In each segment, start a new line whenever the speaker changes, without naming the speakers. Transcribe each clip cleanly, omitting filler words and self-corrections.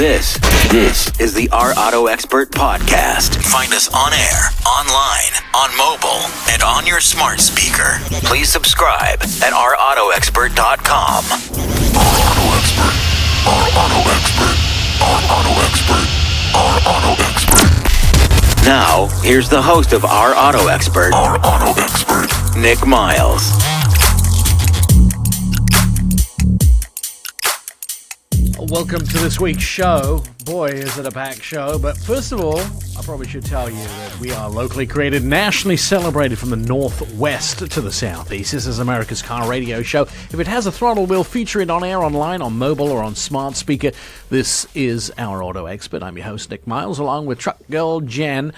This is the Our Auto Expert Podcast. Find us on air, online, on mobile, and on your smart speaker. Please subscribe at ourautoexpert.com. Our Auto Expert. Our Auto Expert. Our Auto Expert. Our Auto Expert. Now, here's the host of Our Auto Expert. Our Auto Expert. Nick Miles.
Welcome to this week's show. Boy, is it a packed show. But first of all, I probably should tell you that we are locally created, nationally celebrated from the northwest to the southeast. This is America's car radio show. If it has a throttle, we'll feature it on air, online, on mobile, or on smart speaker. This is Our Auto Expert. I'm your host, Nick Miles, along with Truck Girl Jen.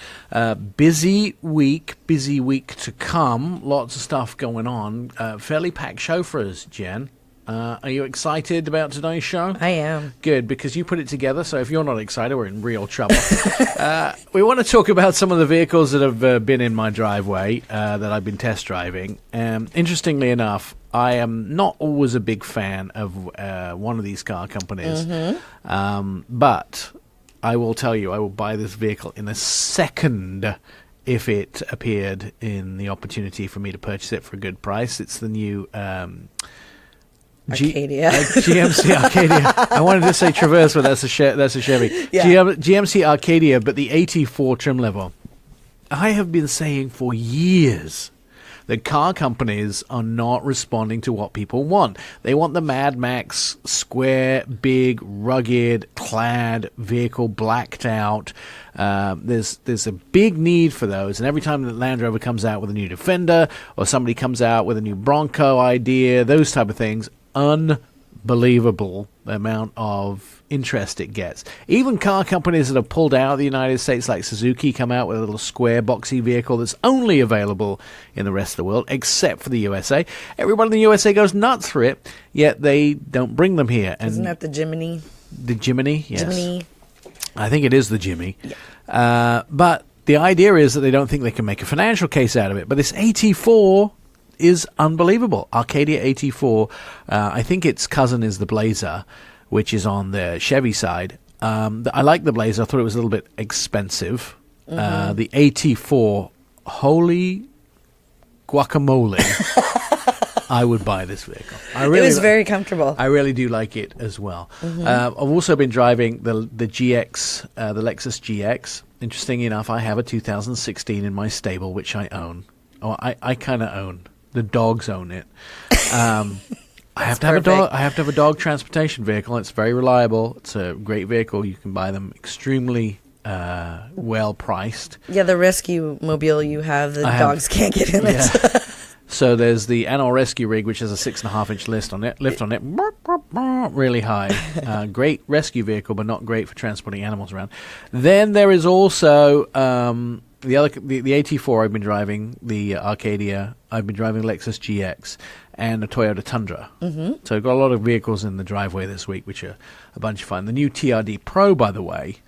Busy week to come. Lots of stuff going on. Fairly packed show for us, Jen. Are you excited about today's show?
I am.
Good, because you put it together, so if you're not excited, we're in real trouble. We want to talk about some of the vehicles that have been in my driveway that I've been test driving. Interestingly enough, I am not always a big fan of one of these car companies, but I will tell you, I will buy this vehicle in a second if it appeared in the opportunity for me to purchase it for a good price. It's the new...
Arcadia.
GMC Arcadia. I wanted to say Traverse, but that's a Chevy.
Yeah.
GMC Arcadia, but the 84 trim level. I have been saying for years that car companies are not responding to what people want. They want the Mad Max, square, big, rugged, clad vehicle, blacked out. There's a big need for those, and every time that Land Rover comes out with a new Defender, or somebody comes out with a new Bronco idea, those type of things, unbelievable the amount of interest it gets. Even car companies that have pulled out of the United States, like Suzuki, come out with a little square, boxy vehicle that's only available in the rest of the world, except for the USA. Everyone in the USA goes nuts for it, yet they don't bring them here. And
isn't that the Jimny?
The Jimny, yes.
Jimny.
I think it is the Jimmy.
Yeah.
But the idea is that they don't think they can make a financial case out of it. But this 84 is unbelievable. Arcadia 84. I think its cousin is the Blazer, which is on the Chevy side. I like the Blazer. I thought it was a little bit expensive. The 84, holy guacamole. I would buy this vehicle.
It was very comfortable.
I really do like it as well. I've also been driving the GX, the Lexus GX. Interesting enough, I have a 2016 in my stable, which I own. Oh, I kind of own. The dogs own it. I have to have a dog. I have to have a dog transportation vehicle. It's very reliable. It's a great vehicle. You can buy them extremely well priced.
Yeah, the rescue mobile you have, dogs can't get in it.
So there's the Anor Rescue Rig, which has a 6.5-inch lift on it, really high. Great rescue vehicle, but not great for transporting animals around. Then there is also the 84 I've been driving, the Arcadia. I've been driving Lexus GX and a Toyota Tundra. So I've got a lot of vehicles in the driveway this week, which are a bunch of fun. The new TRD Pro, by the way.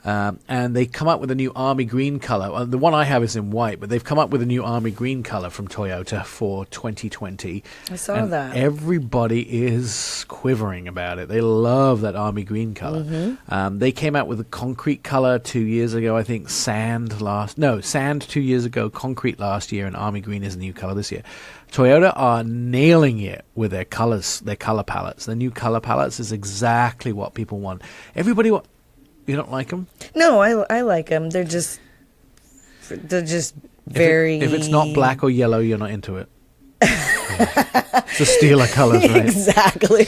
And they come up with a new army green color. The one I have is in white, but they've come up with a new army green color from Toyota for 2020.
I saw that.
Everybody is quivering about it. They love that army green color. They came out with a concrete color 2 years ago, I think. Sand 2 years ago, concrete last year, and army green is a new color this year. Toyota are nailing it with their colors, their color palettes. The new color palettes is exactly what people want. Everybody You don't like them?
No, I like them. They're just very...
If it's not black or yellow, you're not into it. It's the Steeler colors, right?
Exactly.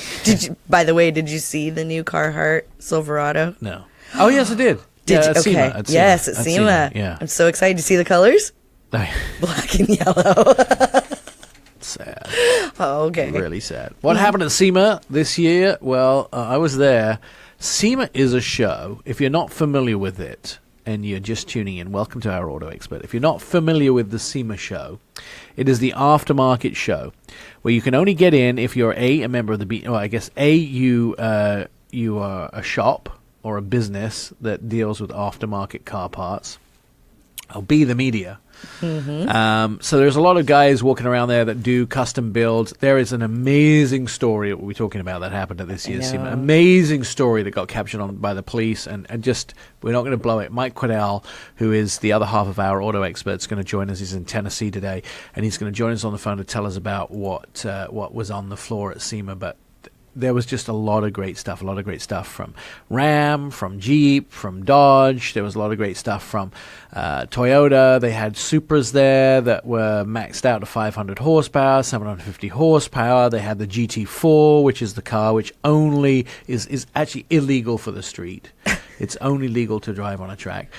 By the way, did you see the new Carhartt Silverado?
No. Oh, yes, I did.
Okay.
SEMA.
Yes, at SEMA.
Yeah.
I'm so excited to see the colors. Black and yellow.
Sad.
Oh, okay.
Really sad. What happened at SEMA this year? Well, I was there. SEMA is a show. If you're not familiar with it and you're just tuning in, welcome to Our Auto Expert. If you're not familiar with the SEMA show, it is the aftermarket show where you can only get in if you're a member of the you are a shop or a business that deals with aftermarket car parts, Be the media. So there's a lot of guys walking around there that do custom builds. There is an amazing story that we're talking about that happened at this year's SEMA. Amazing story that got captured on by the police, and just, we're not going to blow it. Mike Caudill, who is the other half of our auto expert, is going to join us. He's in Tennessee today, and he's going to join us on the phone to tell us about what was on the floor at SEMA. But there was just a lot of great stuff from Ram, from Jeep, from Dodge. There was a lot of great stuff from Toyota. They had Supras there that were maxed out to 500 horsepower, 750 horsepower. They had the GT4, which is the car which only is actually illegal for the street. It's only legal to drive on a track.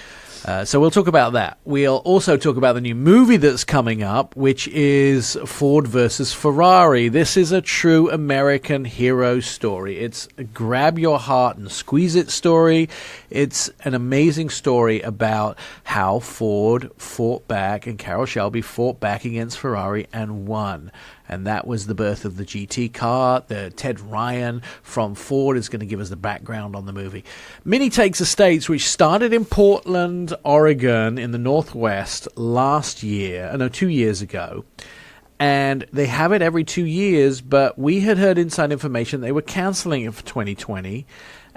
So we'll talk about that. We'll also talk about the new movie that's coming up, which is Ford versus Ferrari. This is a true American hero story. It's a grab your heart and squeeze it story. It's an amazing story about how Ford fought back and Carroll Shelby fought back against Ferrari and won. And that was the birth of the GT car. The Ted Ryan from Ford is going to give us the background on the movie. Mini Takes Estates, which started in Portland, Oregon, in the Northwest last year, 2 years ago. And they have it every 2 years, but we had heard inside information they were canceling it for 2020.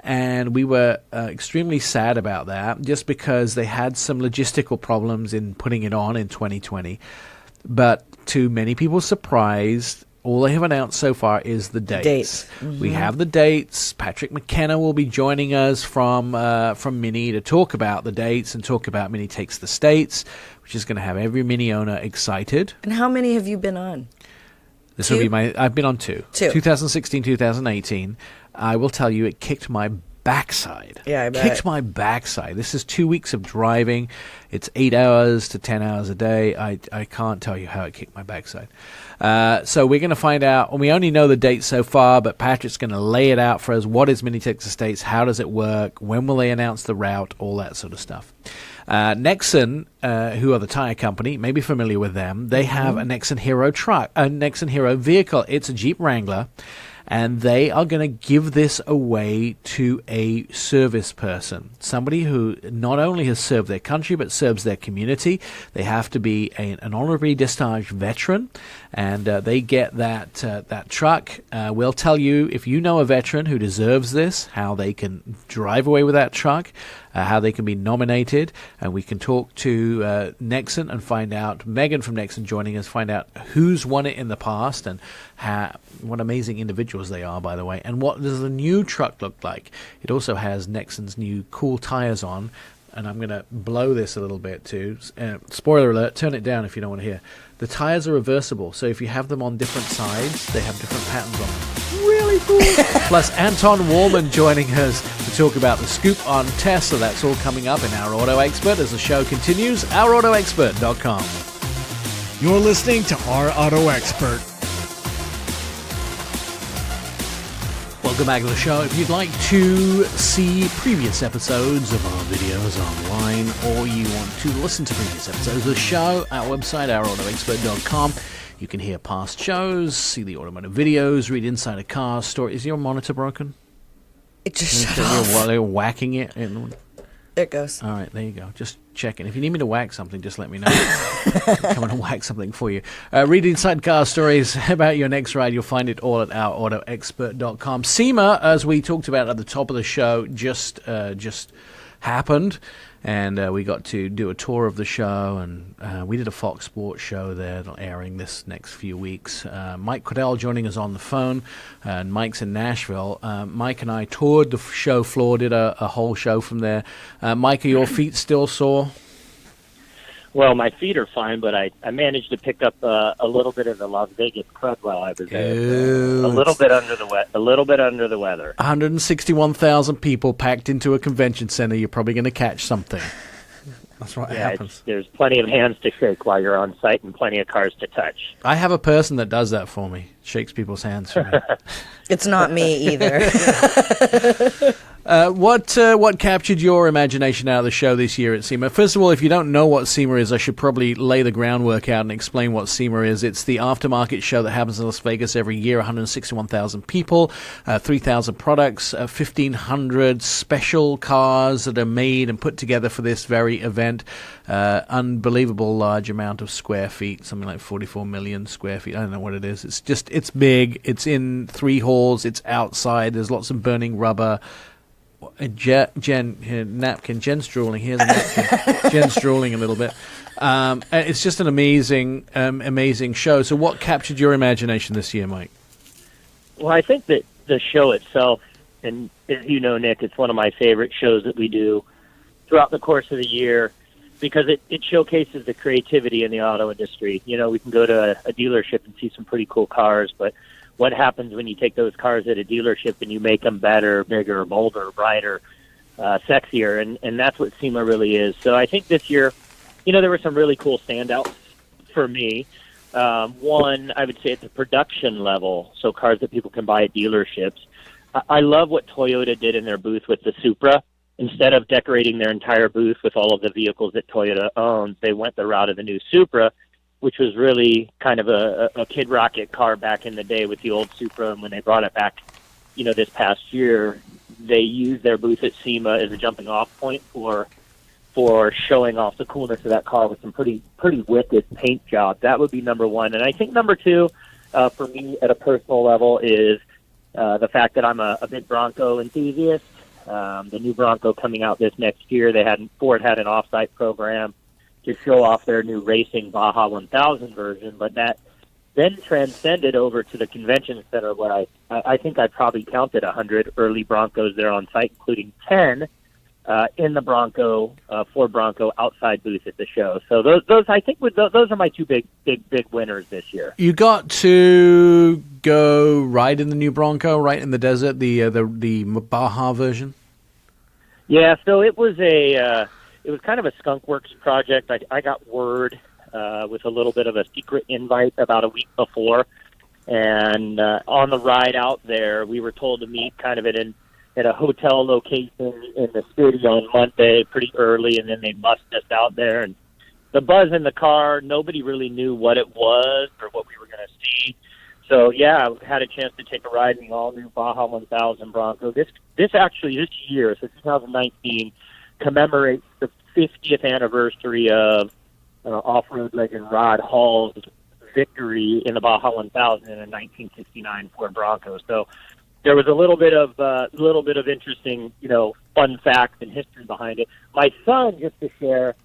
And we were extremely sad about that, just because they had some logistical problems in putting it on in 2020. But to many people's surprise, all they have announced so far is the dates. We have the dates. Patrick McKenna will be joining us from Mini to talk about the dates and talk about Mini Takes the States, which is going to have every Mini owner excited.
And how many have you been on?
This will be I've been on two. 2016, 2018. I will tell you, it kicked my backside.
Yeah, I bet.
Kicked my backside. This is 2 weeks of driving. It's 8 hours to 10 hours a day. I can't tell you how it kicked my backside. So we're going to find out, and we only know the date so far, but Patrick's going to lay it out for us. What is Mini Takes Estates? How does it work? When will they announce the route? All that sort of stuff. Nexen, who are the tire company, may be familiar with them. They have a Nexen Hero truck, a Nexen Hero vehicle. It's a Jeep Wrangler. And they are going to give this away to a service person, somebody who not only has served their country but serves their community. They have to be an honorably discharged veteran, and they get that truck. We'll tell you, if you know a veteran who deserves this, how they can drive away with that truck, how they can be nominated, and we can talk to Nexen and find out, Megan from Nexen joining us, find out who's won it in the past and what amazing individuals they are, by the way. And what does the new truck look like? It also has Nexen's new cool tires on, and I'm going to blow this a little bit too. Spoiler alert, turn it down if you don't want to hear. The tires are reversible, so if you have them on different sides, they have different patterns on them. Really cool. Plus, Anton Wahlman joining us to talk about the scoop on Tesla. That's all coming up in Our Auto Expert as the show continues. OurAutoExpert.com.
You're listening to Our Auto Expert.
Welcome back to the show. If you'd like to see previous episodes of our videos online, or you want to listen to previous episodes of the show, our website, OurAutoExpert.com. You can hear past shows, see the automotive videos, read inside a car story. Is your monitor broken?
It just shut off.
While they're whacking it.
There it goes.
All right, there you go. Just checking. If you need me to whack something, just let me know. Come and whack something for you. Read inside car stories about your next ride. You'll find it all at OurAutoExpert.com. SEMA, as we talked about at the top of the show, just happened. And we got to do a tour of the show, and we did a Fox Sports show there, airing this next few weeks. Mike Caudill joining us on the phone, and Mike's in Nashville. Mike and I toured the show floor, did a whole show from there. Mike, are your feet still sore?
Well, my feet are fine, but I managed to pick up a little bit of the Las Vegas crud while I was there. A little bit under the weather.
161,000 people packed into a convention center. You're probably going to catch something. That's what happens.
There's plenty of hands to shake while you're on site and plenty of cars to touch.
I have a person that does that for me. Shakes people's hands for me.
It's not me either.
What captured your imagination out of the show this year at SEMA? First of all, if you don't know what SEMA is, I should probably lay the groundwork out and explain what SEMA is. It's the aftermarket show that happens in Las Vegas every year. 161,000 people, 3,000 products, 1,500 special cars that are made and put together for this very event. Unbelievable large amount of square feet, something like 44 million square feet. I don't know what it is. It's big. It's in 3 halls. It's outside. There's lots of burning rubber. Jen, here, napkin. Jen's drooling. Here's a napkin. Jen's drooling a little bit. It's just an amazing show. So what captured your imagination this year, Mike?
Well, I think that the show itself, and as you know, Nick, it's one of my favorite shows that we do throughout the course of the year because it showcases the creativity in the auto industry. You know, we can go to a dealership and see some pretty cool cars, but what happens when you take those cars at a dealership and you make them better, bigger, bolder, brighter, sexier, and that's what SEMA really is. So I think this year, you know, there were some really cool standouts for me. One, I would say at the production level, so cars that people can buy at dealerships. I love what Toyota did in their booth with the Supra. Instead of decorating their entire booth with all of the vehicles that Toyota owns, they went the route of the new Supra, which was really kind of a Kid Rocket car back in the day with the old Supra. And when they brought it back, you know, this past year, they used their booth at SEMA as a jumping off point for showing off the coolness of that car with some pretty wicked paint job. That would be number one. And I think number two, for me at a personal level, is the fact that I'm a big Bronco enthusiast. The new Bronco coming out this next year, Ford had an off-site program to show off their new racing Baja 1000 version, but that then transcended over to the convention center where I think I probably counted 100 early Broncos there on site, including 10 in the Ford Bronco outside booth at the show. So those I think those are my two big winners this year.
You got to go ride in the new Bronco, right in the desert, the Baja version.
Yeah, so it was it was kind of a skunkworks project. I got word with a little bit of a secret invite about a week before, and on the ride out there, we were told to meet kind of at a hotel location in the city on Monday pretty early, and then they mussed us out there. And the buzz in the car, nobody really knew what it was or what we were going to see. So, yeah, I had a chance to take a ride in the all-new Baja 1000 Bronco. This year, so 2019, commemorates the 50th anniversary of off-road legend Rod Hall's victory in the Baja 1000 in a 1969 Ford Bronco. So there was a little bit of interesting, you know, fun facts and history behind it. My son, just to share,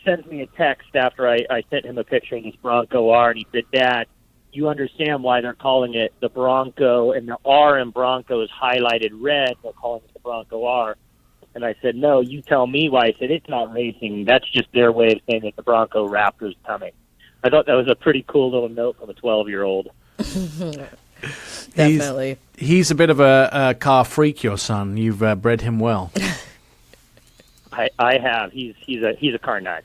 sends me a text after I sent him a picture of this Bronco R, and he said, "Dad, you understand why they're calling it the Bronco, and the R in Bronco is highlighted red. They're calling it the Bronco R." And I said, "No, you tell me why." I said, "It's not racing. That's just their way of saying that the Bronco Raptor's coming." I thought that was a pretty cool little note from a 12-year-old.
Definitely.
He's a bit of a car freak, your son. You've bred him well.
I have. He's a car nut.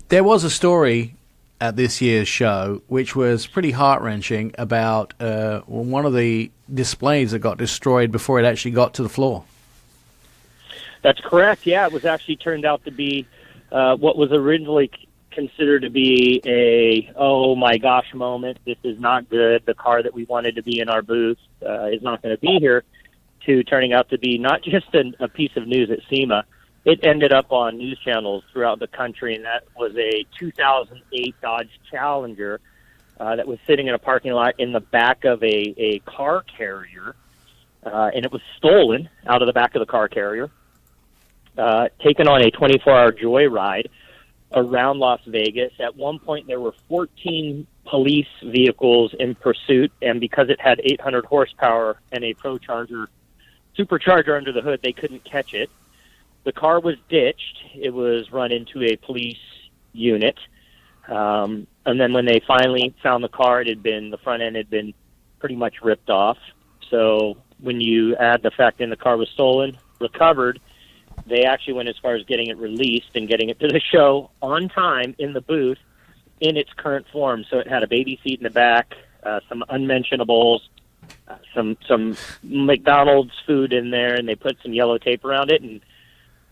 There was a story at this year's show which was pretty heart-wrenching about one of the displays that got destroyed before it actually got to the floor.
That's correct. Yeah, it was actually turned out to be what was originally considered to be a oh my gosh moment. This is not good. The car that we wanted to be in our booth is not going to be here. To turning out to be not just a piece of news at SEMA. It ended up on news channels throughout the country, and that was a 2008 Dodge Challenger that was sitting in a parking lot in the back of a car carrier, and it was stolen out of the back of the car carrier. Taken on a 24-hour joyride around Las Vegas. At one point, there were 14 police vehicles in pursuit, and because it had 800 horsepower and a supercharger under the hood, they couldn't catch it. The car was ditched. It was run into a police unit. And then when they finally found the car, the front end had been pretty much ripped off. So when you add the fact that the car was stolen, recovered, they actually went as far as getting it released and getting it to the show on time in the booth in its current form. So it had a baby seat in the back, some unmentionables, some McDonald's food in there, and they put some yellow tape around it, and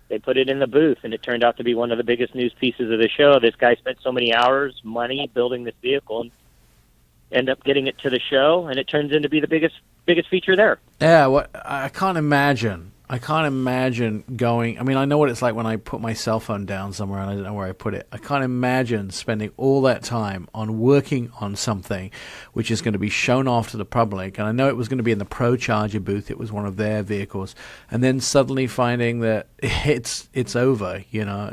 they put it in the booth, and it turned out to be one of the biggest news pieces of the show. This guy spent so many hours, money, building this vehicle, and end up getting it to the show, and it turns into be the biggest feature there.
Yeah, I can't imagine. I can't imagine going. I mean, I know what it's like when I put my cell phone down somewhere and I don't know where I put it. I can't imagine spending all that time on working on something which is going to be shown off to the public. And I know it was going to be in the Pro Charger booth. It was one of their vehicles. And then suddenly finding that it's over, you know,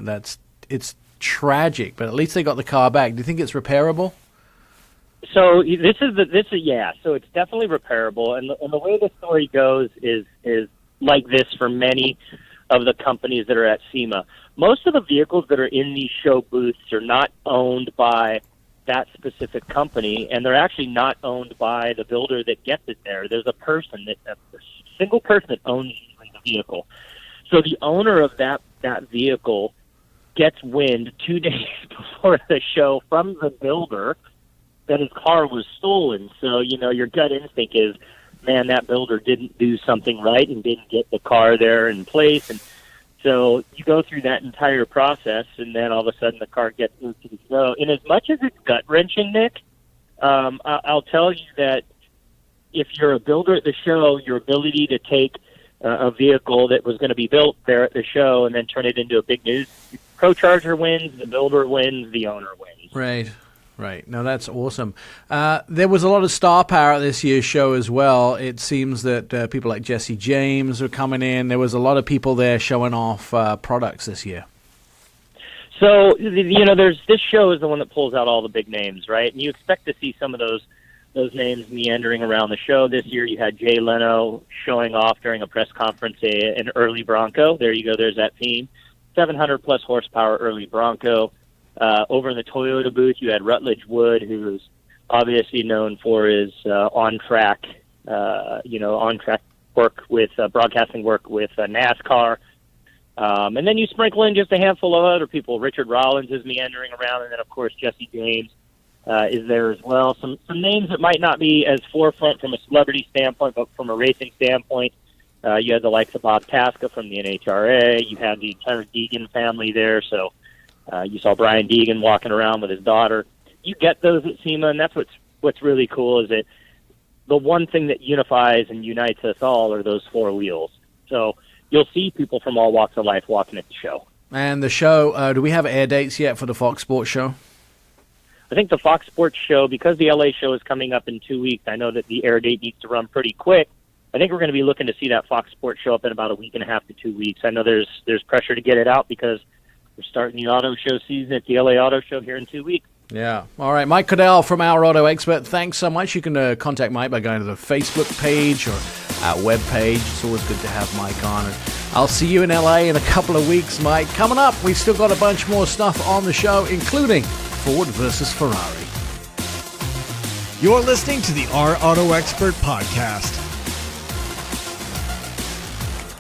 it's tragic. But at least they got the car back. Do you think it's repairable?
So this is yeah. So it's definitely repairable. And the way the story goes is like this for many of the companies that are at SEMA. Most of the vehicles that are in these show booths are not owned by that specific company, and they're actually not owned by the builder that gets it there. There's a single person that owns the vehicle. So the owner of that vehicle gets wind 2 days before the show from the builder that his car was stolen. So, you know, your gut instinct is, man, that builder didn't do something right and didn't get the car there in place. And so you go through that entire process, and then all of a sudden the car gets moved to the show. And as much as it's gut-wrenching, Nick, I'll tell you that if you're a builder at the show, your ability to take a vehicle that was going to be built there at the show and then turn it into a big news, Pro Charger wins, the builder wins, the owner wins.
Right. Right. No, that's awesome. There was a lot of star power at this year's show as well. It seems that people like Jesse James are coming in. There was a lot of people there showing off products this year.
So, you know, this show is the one that pulls out all the big names, right? And you expect to see some of those names meandering around the show. This year you had Jay Leno showing off during a press conference an early Bronco. There you go. There's that theme. 700-plus horsepower early Bronco. Over in the Toyota booth, you had Rutledge Wood, who's obviously known for his on-track work with broadcasting work with NASCAR. And then you sprinkle in just a handful of other people. Richard Rollins is meandering around, and then, of course, Jesse James is there as well. Some names that might not be as forefront from a celebrity standpoint, but from a racing standpoint. You had the likes of Bob Tasca from the NHRA. You had the entire Deegan family there, so you saw Brian Deegan walking around with his daughter. You get those at SEMA, and that's what's really cool is that the one thing that unifies and unites us all are those four wheels. So you'll see people from all walks of life walking at the show.
And the show, do we have air dates yet for the Fox Sports show?
I think the Fox Sports show, because the LA show is coming up in 2 weeks, I know that the air date needs to run pretty quick. I think we're going to be looking to see that Fox Sports show up in about a week and a half to 2 weeks. I know there's pressure to get it out because we're starting the auto show season at the LA Auto Show here in 2 weeks.
Yeah. All right. Mike Caudill from Our Auto Expert. Thanks so much. You can contact Mike by going to the Facebook page or our web page. It's always good to have Mike on. And I'll see you in LA in a couple of weeks, Mike. Coming up, we've still got a bunch more stuff on the show, including Ford versus Ferrari.
You're listening to the Our Auto Expert podcast.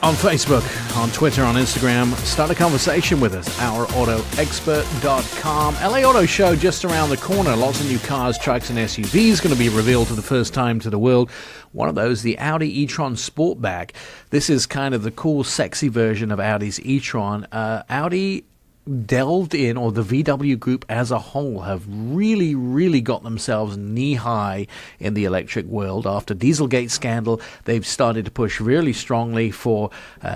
On Facebook, on Twitter, on Instagram, start a conversation with us, ourautoexpert.com. LA Auto Show just around the corner. Lots of new cars, trucks, and SUVs going to be revealed for the first time to the world. One of those, the Audi e-tron Sportback. This is kind of the cool, sexy version of Audi's e-tron. Audi delved in, or the VW group as a whole have really, really got themselves knee-high in the electric world. After Dieselgate scandal, they've started to push really strongly for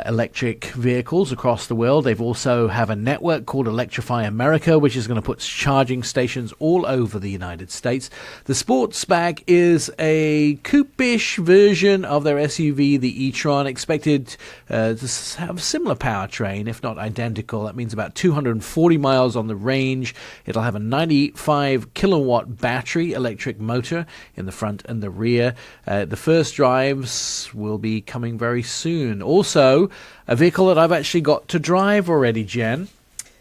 electric vehicles across the world. They've also have a network called Electrify America, which is going to put charging stations all over the United States. The Sportsback is a coupe-ish version of their SUV, the e-tron, expected to have similar powertrain, if not identical. That means about 240 miles on the range. It'll have a 95 kilowatt battery electric motor in the front and the rear. The first drives will be coming very soon. Also, a vehicle that I've actually got to drive already, Jen.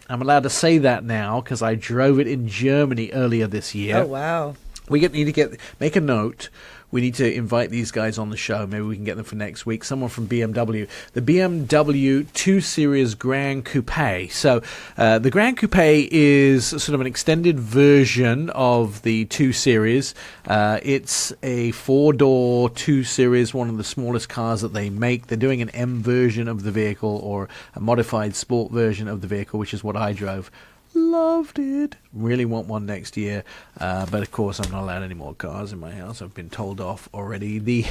I'm allowed to say that now because I drove it in Germany earlier this year.
Oh, wow.
We need to make a note. We need to invite these guys on the show. Maybe we can get them for next week. Someone from BMW. The BMW 2 Series Grand Coupe. So the Grand Coupe is sort of an extended version of the 2 Series. It's a 4-door 2 Series, one of the smallest cars that they make. They're doing an M version of the vehicle, or a modified sport version of the vehicle, which is what I drove. Loved it. Really want one next year. But of course, I'm not allowed any more cars in my house. I've been told off already. The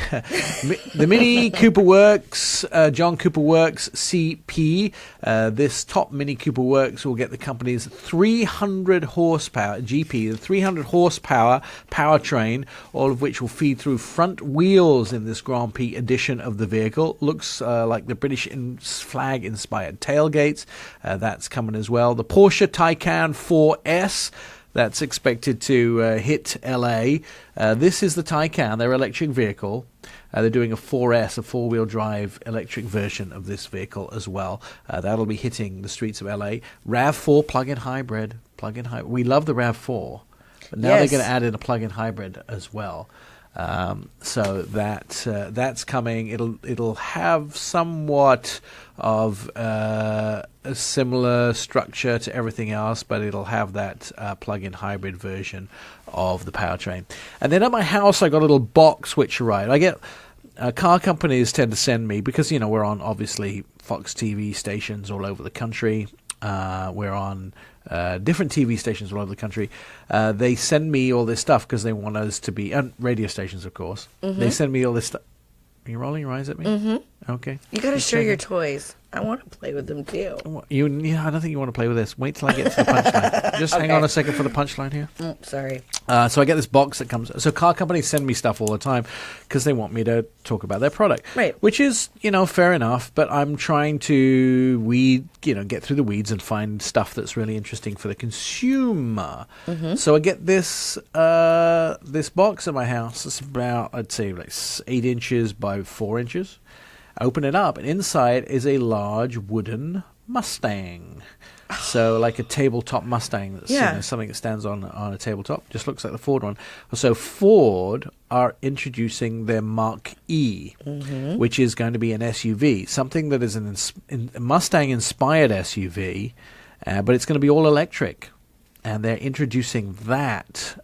Mini Cooper Works, John Cooper Works CP. This top Mini Cooper Works will get the company's 300 horsepower, GP, the 300 horsepower powertrain, all of which will feed through front wheels in this Grand Prix edition of the vehicle. Looks like the British flag-inspired tailgates. That's coming as well. The Porsche Taycan 4S. That's expected to hit LA. This is the Taycan, their electric vehicle. They're doing a 4S, a four-wheel drive electric version of this vehicle as well. That'll be hitting the streets of LA. RAV4 plug-in hybrid. We love the RAV4, but now they're going to add in a plug-in hybrid as well. So that's coming. It'll have somewhat of a similar structure to everything else, but it'll have that plug-in hybrid version of the powertrain. And then at my house, I got a little box which arrived. I get car companies tend to send me, because we're on obviously Fox TV stations all over the country. We're on different TV stations all over the country. They send me all this stuff because they want us to be, and radio stations, of course. Mm-hmm. They send me all this stuff. Are you rolling your eyes at me? Mm-hmm. Okay.
You got to show your toys. I want to play with them too.
I don't think you want to play with this. Wait till I get to the punchline. Just hang on a second for the punchline here.
Sorry.
So I get this box that comes. So car companies send me stuff all the time because they want me to talk about their product.
Right.
Which is, fair enough. But I'm trying to get through the weeds and find stuff that's really interesting for the consumer. Mm-hmm. So I get this box at my house. It's about, I'd say, like 8 inches by 4 inches. Open it up, and inside is a large wooden Mustang. So like a tabletop Mustang. That's something that stands on a tabletop. Just looks like the Ford one. So Ford are introducing their Mark E, which is going to be an SUV. Something that is a Mustang-inspired SUV, but it's going to be all electric. And they're introducing that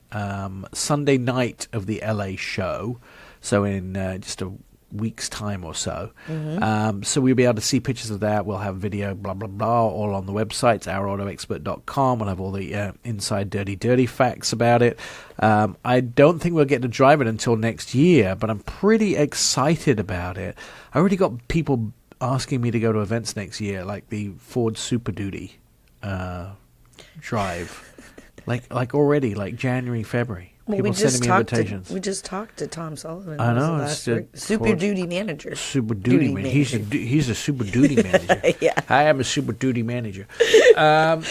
Sunday night of the LA show. So in just a week's time or so. So we'll be able to see pictures of that. We'll have video, blah, blah, blah, all on the website, ourautoexpert.com. We'll have all the inside dirty facts about it. I don't think we'll get to drive it until next year, but I'm pretty excited about it. I already got people asking me to go to events next year, like the Ford Super Duty drive. like already, like January, February. People sending me invitations.
We just talked to Tom Sullivan.
I know.
Super duty manager.
Super duty manager. He's a super duty manager.
Yeah.
I am a super duty manager. But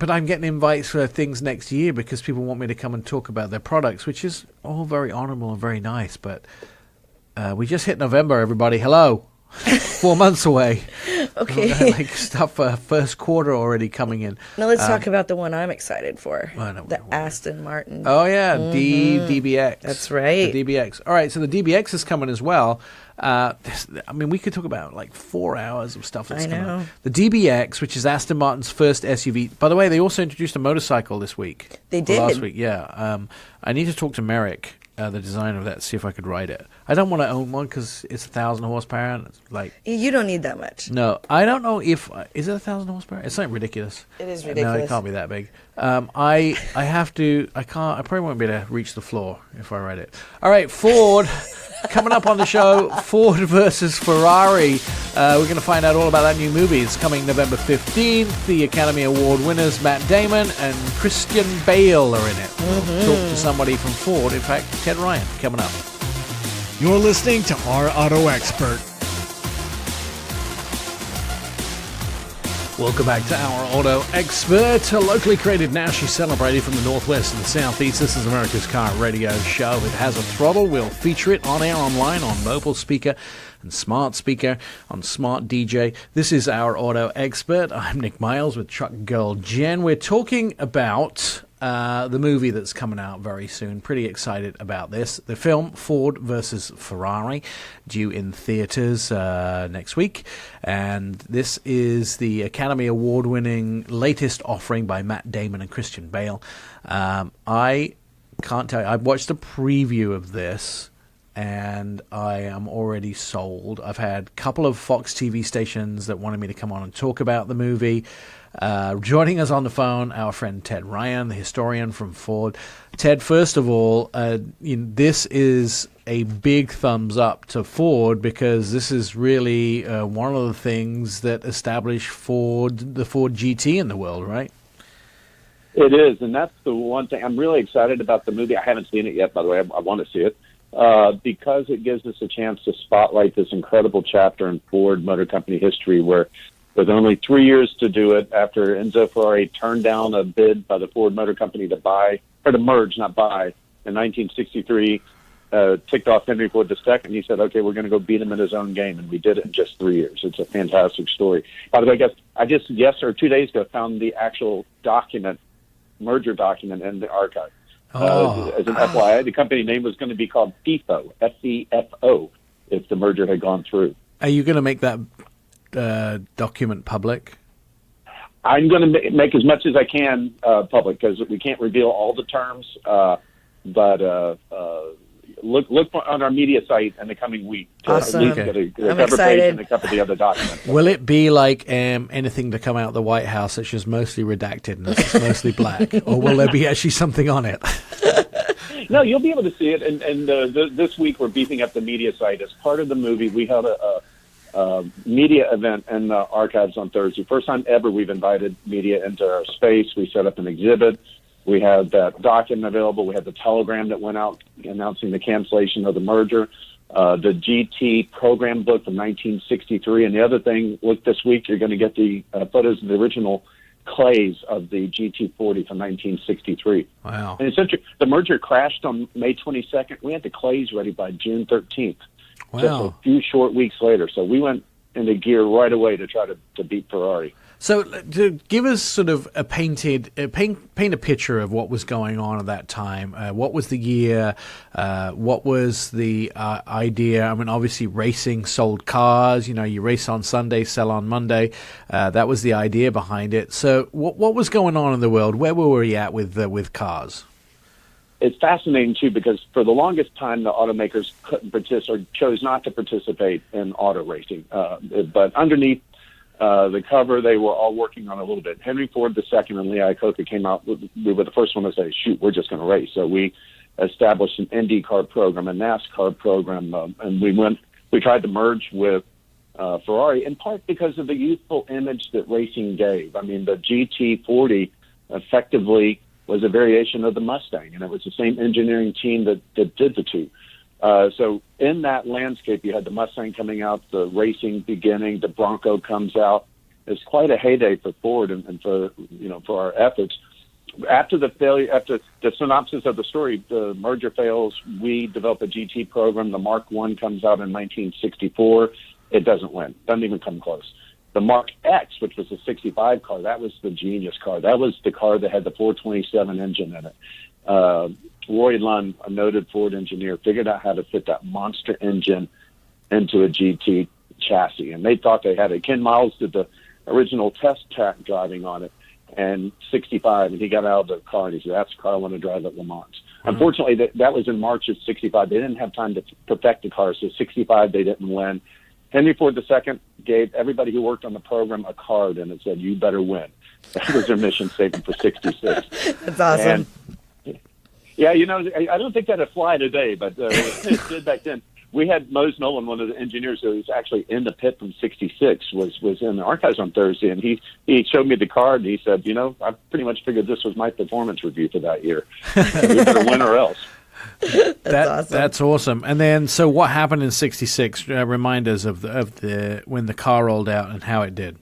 I'm getting invites for things next year because people want me to come and talk about their products, which is all very honorable and very nice. But we just hit November, everybody. Hello. 4 months away.
Okay.
Like stuff for first quarter already coming in.
Now let's talk about the one I'm excited for. The Aston Martin.
Oh yeah, DBX.
That's right.
The DBX. All right, so the DBX is coming as well. We could talk about like 4 hours of stuff that's coming on. The DBX, which is Aston Martin's first SUV. By the way, they also introduced a motorcycle this week.
They did.
Last week, yeah. I need to talk to Merrick, the designer of that, see if I could ride it. I don't want to own one because it's 1,000 horsepower. And it's like,
you don't need that much.
No, I don't know if is it 1,000 horsepower. It's something ridiculous.
It is ridiculous.
No, it can't be that big. I have to. I can't. I probably won't be able to reach the floor if I ride it. All right, Ford. Coming up on the show, Ford versus Ferrari. We're going to find out all about that new movie. It's coming November 15th. The Academy Award winners, Matt Damon and Christian Bale, are in it. We'll talk to somebody from Ford. In fact, Ted Ryan, coming up.
You're listening to Our Auto Expert.
Welcome back to Our Auto Expert, a locally created, nationally celebrated from the Northwest and the Southeast. This is America's car radio show. It has a throttle. We'll feature it on air, online, on mobile speaker and smart speaker, on smart DJ. This is Our Auto Expert. I'm Nick Miles with Truck Girl Jen. We're talking about the movie that's coming out very soon. Pretty excited about this. The film Ford versus Ferrari, due in theaters next week. And this is the Academy Award-winning latest offering by Matt Damon and Christian Bale. I can't tell you. I've watched a preview of this, and I am already sold. I've had a couple of Fox TV stations that wanted me to come on and talk about the movie. Joining us on the phone, our friend Ted Ryan, the historian from Ford. Ted, first of all, this is a big thumbs up to Ford, because this is really one of the things that established the Ford GT in the world, right?
It is, and that's the one thing. I'm really excited about the movie. I haven't seen it yet, by the way. I want to see it. Because it gives us a chance to spotlight this incredible chapter in Ford Motor Company history, where with only 3 years to do it, after Enzo Ferrari turned down a bid by the Ford Motor Company to merge, not buy, in 1963, ticked off Henry Ford II, and he said, okay, we're going to go beat him in his own game, and we did it in just 3 years. It's a fantastic story. By the way, I just 2 days ago, found the actual merger document in the archive. As an FYI, the company name was going to be called FIFO, FEFO, if the merger had gone through.
Are you going to make that document public?
I'm going to make as much as I can public, because we can't reveal all the terms. But look on our media site in the coming week to
Awesome.
at least get a
I'm
cover
excited.
page and a couple of the other documents.
Will it be like anything to come out of the White House that's just mostly redacted and it's mostly black? Or will there be actually something on it?
No, you'll be able to see it. And this week we're beefing up the media site. As part of the movie, we held a media event in the archives on Thursday. First time ever we've invited media into our space. We set up an exhibit. We had that document available. We had the telegram that went out announcing the cancellation of the merger, the GT program book from 1963. And the other thing, look, this week you're going to get the photos of the original clays of the GT40 from 1963.
Wow.
And essentially, the merger crashed on May 22nd. We had the clays ready by June 13th.
Wow.
Just a few short weeks later. So we went into gear right away to try to beat Ferrari.
So to give us sort of paint a picture of what was going on at that time. What was the year? What was the idea? I mean, obviously racing sold cars. You race on Sunday, sell on Monday. That was the idea behind it. So what was going on in the world? Where were we at with cars?
It's fascinating, too, because for the longest time, the automakers couldn't participate or chose not to participate in auto racing. But underneath the cover, they were all working on a little bit. Henry Ford II and Lee Iacocca came out. We were the first one to say, shoot, we're just going to race. So we established an IndyCar program, a NASCAR program, and we tried to merge with Ferrari, in part because of the youthful image that racing gave. I mean, the GT40 effectively was a variation of the Mustang, and it was the same engineering team that did the two. So in that landscape, you had the Mustang coming out, the racing beginning, the Bronco comes out. It's quite a heyday for Ford and for our efforts. After the synopsis of the story, the merger fails. We develop a GT program. The Mark I comes out in 1964. It doesn't win. Doesn't even come close. The Mark X, which was the 65 car, that was the genius car. That was the car that had the 427 engine in it. Roy Lund, a noted Ford engineer, figured out how to fit that monster engine into a GT chassis. And they thought they had it. Ken Miles did the original test track driving on it in 65, and he got out of the car and he said, that's the car I want to drive at Le Mans. Mm-hmm. Unfortunately, that was in March of 65. They didn't have time to perfect the car, so 65 they didn't win. Henry Ford II gave everybody who worked on the program a card, and it said, you better win. That was their mission statement for 66.
That's awesome.
And, yeah, I don't think that'd fly today, but it did back then. We had Mose Nolan, one of the engineers who was actually in the pit from 66, was in the archives on Thursday, and he showed me the card, and he said, I pretty much figured this was my performance review for that year. We better win or else.
That's awesome.
That's awesome. And then, so what happened in 66? Remind us of the when the car rolled out and how it did.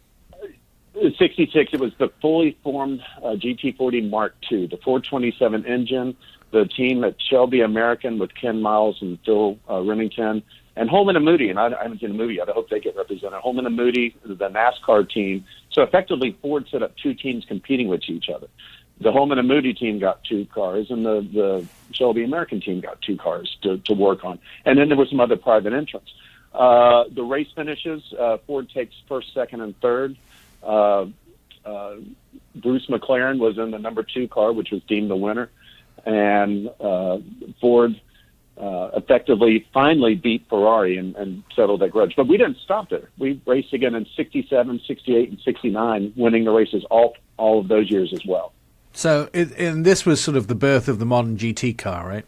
66, it was the fully formed GT40 Mark II, the 427 engine. The team at Shelby American with Ken Miles and Phil Remington, and Holman and Moody, and I haven't seen the movie yet. I hope they get represented. Holman and Moody, the NASCAR team. So effectively, Ford set up two teams competing with each other. the Holman and Moody team got 2 cars, and the Shelby American team got 2 cars to work on. And then there were some other private entrants. The race finishes, Ford takes first, second, and third. Bruce McLaren was in the number 2 car, which was deemed the winner. And Ford effectively finally beat Ferrari and settled that grudge. But we didn't stop there. We raced again in 67, 68, and 69, winning the races all of those years as well.
So, and this was sort of the birth of the modern GT car, right?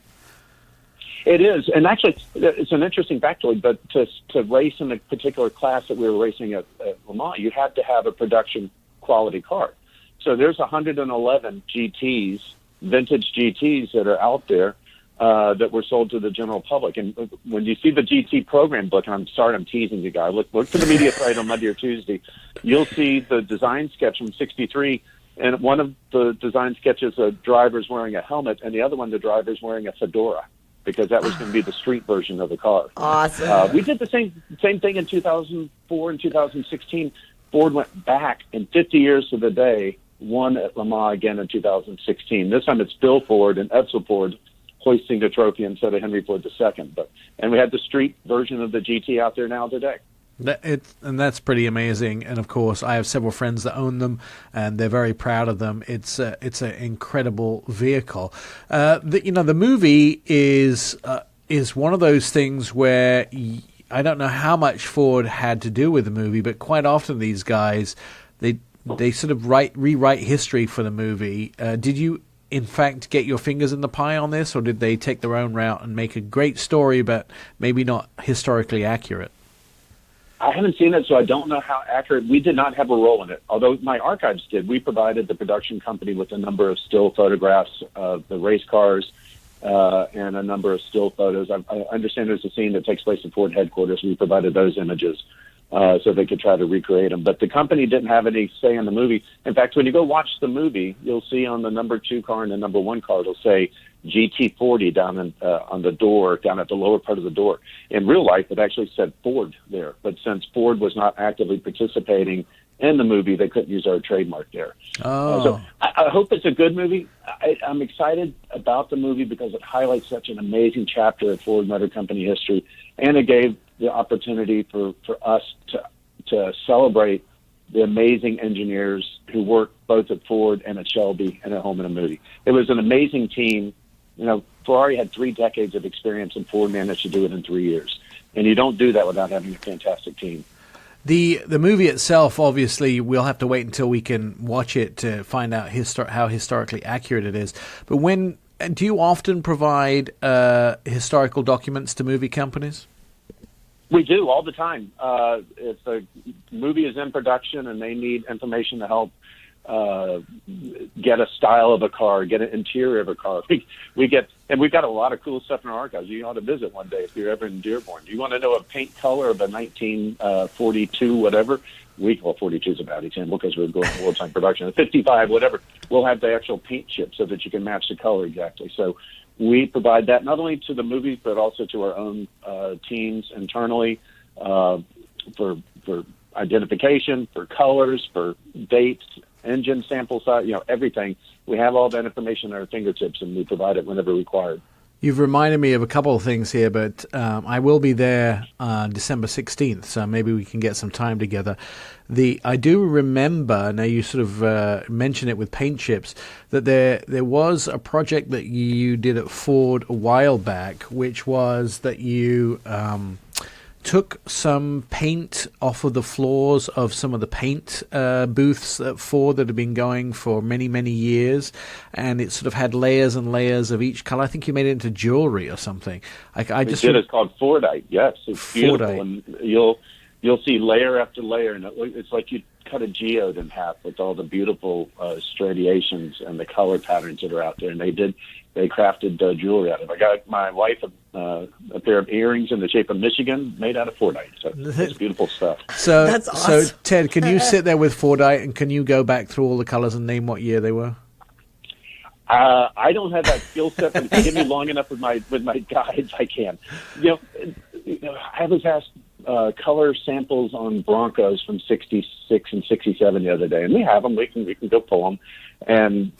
It is, and actually, it's an interesting factoid, but to race in a particular class that we were racing at Le Mans, you had to have a production quality car. So there's 111 GTs, vintage GTs that are out there that were sold to the general public. And when you see the GT program book, and I'm sorry I'm teasing you guys, look for the media site on Monday or Tuesday, you'll see the design sketch from 63. And one of the design sketches, a driver's wearing a helmet, and the other one, the driver's wearing a fedora, because that was going to be the street version of the car.
Awesome.
We did the same thing in 2004 and 2016. Ford went back in 50 years to the day, won at Le Mans again in 2016. This time it's Bill Ford and Edsel Ford hoisting the trophy instead of Henry Ford II. And we had the street version of the GT out there now today.
And that's pretty amazing. And of course, I have several friends that own them, and they're very proud of them. It's an incredible vehicle. The movie is one of those things where I don't know how much Ford had to do with the movie, but quite often these guys they sort of rewrite history for the movie. Did you, in fact, get your fingers in the pie on this, or did they take their own route and make a great story, but maybe not historically accurate?
I haven't seen it, so I don't know how accurate. We did not have a role in it, although my archives did. We provided the production company with a number of still photographs of the race cars and a number of still photos. I understand there's a scene that takes place at Ford headquarters. We provided those images so they could try to recreate them. But the company didn't have any say in the movie. In fact, when you go watch the movie, you'll see on the number 2 car and the number 1 car, it'll say GT40 down on the door, down at the lower part of the door. In real life, it actually said Ford there. But since Ford was not actively participating in the movie, they couldn't use our trademark there. So I hope it's a good movie. I'm excited about the movie because it highlights such an amazing chapter of Ford Motor Company history, and it gave the opportunity for us to celebrate the amazing engineers who worked both at Ford and at Shelby and at Holman and Moody. It was an amazing team. You know, Ferrari had 3 decades of experience, and Ford managed to do it in 3 years. And you don't do that without having a fantastic team.
The movie itself, obviously, we'll have to wait until we can watch it to find out how historically accurate it is. But do you often provide historical documents to movie companies?
We do all the time. If a movie is in production and they need information to help get a style of a car, get an interior of a car, we get, and we've got a lot of cool stuff in our archives. You ought to visit one day if you're ever in Dearborn. Do you want to know a paint color of a 1942 whatever? 42 is about example because we're going full time production. 55 whatever, we'll have the actual paint chip so that you can match the color exactly. So we provide that not only to the movies but also to our own teams internally for identification, for colors, for dates, engine sample size, everything. We have all that information at our fingertips, and we provide it whenever required.
You've reminded me of a couple of things here, but I will be there December 16th, so maybe we can get some time together. I do remember, now you sort of mentioned it with paint chips, that there was a project that you did at Ford a while back, which was that you took some paint off of the floors of some of the paint booths at Ford that have been going for many, many years, and it sort of had layers and layers of each color. I think you made it into jewelry or something.
It's called Fordite. Yes, it's beautiful, Fordite. And you'll see layer after layer, and it's like you cut a geode in half with all the beautiful striations and the color patterns that are out there. And they crafted jewelry out of it. I got my wife a pair of earrings in the shape of Michigan made out of Fordite. So it's beautiful stuff.
So
that's awesome.
So Ted, can you sit there with Fordite and can you go back through all the colors and name what year they were?
I don't have that skill set, but if you give me long enough with my guides, I can. I was asked color samples on Broncos from '66 and '67 the other day, and we have them. We can go pull them. And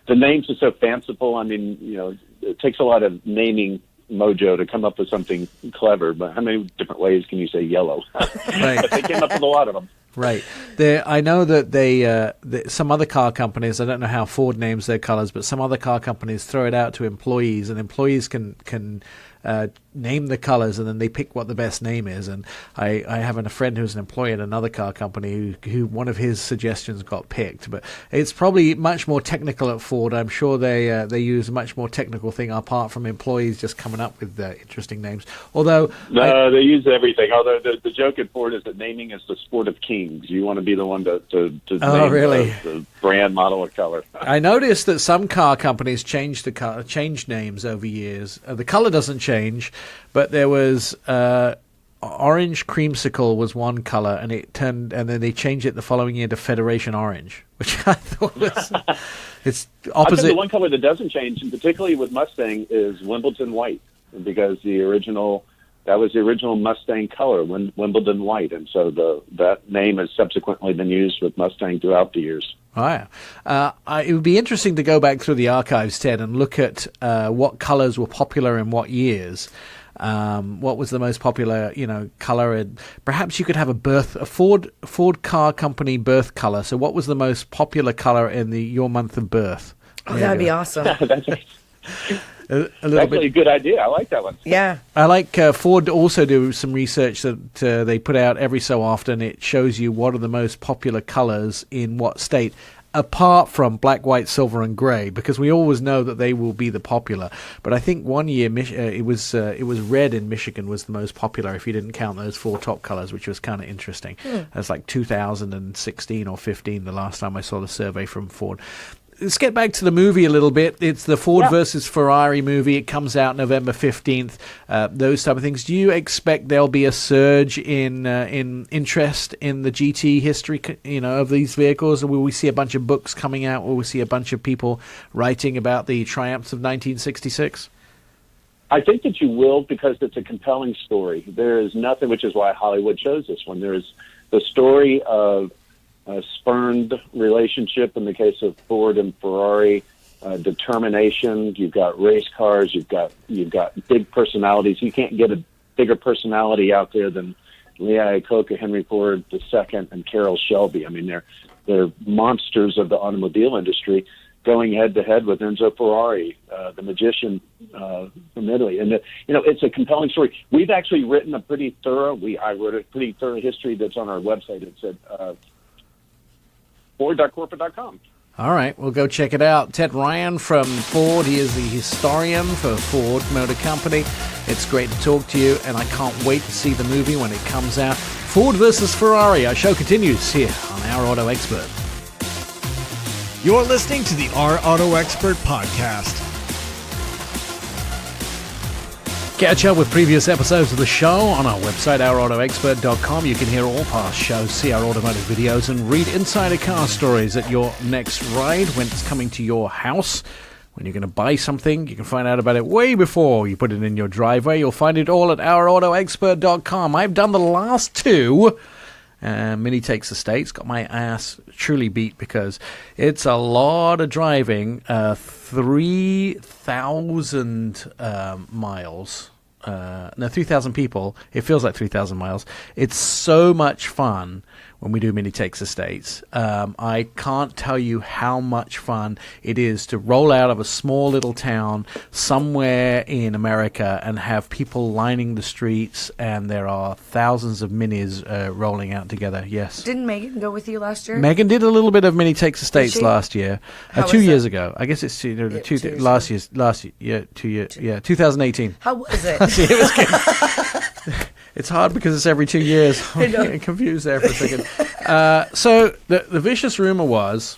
the names are so fanciful. I mean, it takes a lot of naming mojo to come up with something clever. But how many different ways can you say yellow?
Right.
But they came up with a lot of them.
Right. I know that some other car companies, I don't know how Ford names their colors, but some other car companies throw it out to employees, and employees can name the colors, and then they pick what the best name is. And I have a friend who's an employee at another car company who one of his suggestions got picked. But it's probably much more technical at Ford. I'm sure they use a much more technical thing apart from employees just coming up with interesting names. Although
they use everything. Although the joke at Ford is that naming is the sport of kings. You want to be the one to name
really?
the brand, model, or color.
I noticed that some car companies changed names over years. The color doesn't change, but there was orange creamsicle was one color, and then they changed it the following year to Federation Orange, which I thought was it's opposite.
The one color that doesn't change, and particularly with Mustang, is Wimbledon white, because that was the original Mustang color, Wimbledon white, and so that name has subsequently been used with Mustang throughout the years.
Oh, yeah. It would be interesting to go back through the archives, Ted, and look at what colors were popular in what years. What was the most popular, color? And perhaps you could have a Ford car company birth color. So, what was the most popular color in your month of birth?
Oh, that'd be awesome.
That's
That's
actually a good idea. I like that one.
Yeah.
I like Ford also do some research that they put out every so often. It shows you what are the most popular colors in what state, apart from black, white, silver, and gray, because we always know that they will be the popular. But I think one year it was red in Michigan was the most popular, if you didn't count those four top colors, which was kind of interesting. That's like 2016 or 15, the last time I saw the survey from Ford. Let's get back to the movie a little bit. It's the Ford versus Ferrari movie. It comes out November 15th. Those type of things. Do you expect there'll be a surge in interest in the GT history, of these vehicles? Or will we see a bunch of books coming out? Will we see a bunch of people writing about the triumphs of 1966?
I think that you will, because it's a compelling story. There is nothing, which is why Hollywood chose this one. There is the story of a spurned relationship in the case of Ford and Ferrari, determination. You've got race cars. You've got big personalities. You can't get a bigger personality out there than Lee Iacocca, Henry Ford II, and Carroll Shelby. I mean, they're monsters of the automobile industry, going head to head with Enzo Ferrari, the magician from Italy. And it's a compelling story. We've actually written I wrote a pretty thorough history that's on our website. It's at Ford.corporate.com.
All right, we'll go check it out. Ted Ryan from Ford. He is the historian for Ford Motor Company. It's great to talk to you, and I can't wait to see the movie when it comes out. Ford versus Ferrari. Our show continues here on Our Auto Expert.
You're listening to the Our Auto Expert podcast.
Catch up with previous episodes of the show on our website, ourautoexpert.com. You can hear all past shows, see our automotive videos, and read insider car stories at your next ride when it's coming to your house. When you're going to buy something, you can find out about it way before you put it in your driveway. You'll find it all at ourautoexpert.com. I've done the last two. Mini Takes the States. Got my ass truly beat because it's a lot of driving. 3,000 miles. 3,000 people. It feels like 3,000 miles. It's so much fun when we do Mini Takes the States. I can't tell you how much fun it is to roll out of a small little town somewhere in America and have people lining the streets, and there are thousands of minis rolling out together. Yes.
Didn't Megan go with you last year?
Megan did a little bit of Mini Takes the States last year.
How
2
was
years
that?
ago. I guess it's 2
years
last year. 2 years. Yeah, 2018.
How was it?
It was good. It's hard because it's every 2 years. I'm
know.
getting confused there for a second. So the vicious rumor was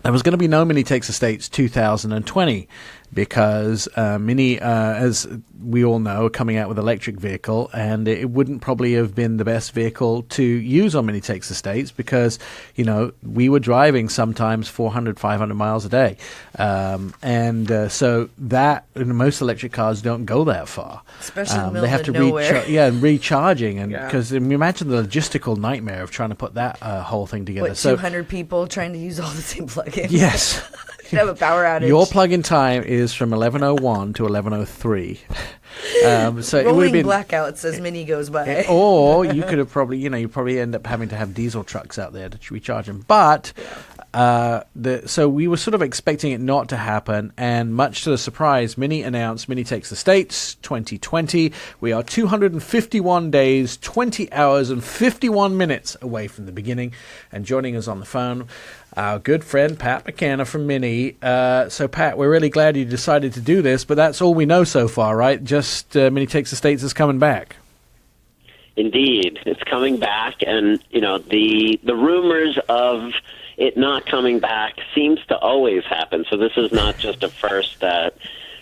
there was going to be no Mini Takes the States 2020 because Mini, as we all know, are coming out with electric vehicle, and it wouldn't probably have been the best vehicle to use on Mini Takes the States because, we were driving sometimes 400, 500 miles a day. So that, most electric cars don't go that far.
Especially in the middle
they have
of
to
nowhere.
recharging, and because imagine the logistical nightmare of trying to put that whole thing together.
What, 200 people trying to use all the same plug-in?
Yes.
You'd have a power outage.
Your plug-in time is from 11:01 to 11:03. So it would
Rolling
have been
blackouts as Mini goes by.
or you could have probably, you probably end up having to have diesel trucks out there to recharge them. But so we were sort of expecting it not to happen, and much to the surprise, Mini announced Mini Takes the States 2020. We are 251 days, 20 hours, and 51 minutes away from the beginning. And joining us on the phone, our good friend Pat McKenna from Mini. So, Pat, we're really glad you decided to do this, but that's all we know so far, right? Just Mini Takes the States is coming back.
Indeed, it's coming back, and the rumors of it not coming back seems to always happen. So this is not just a first that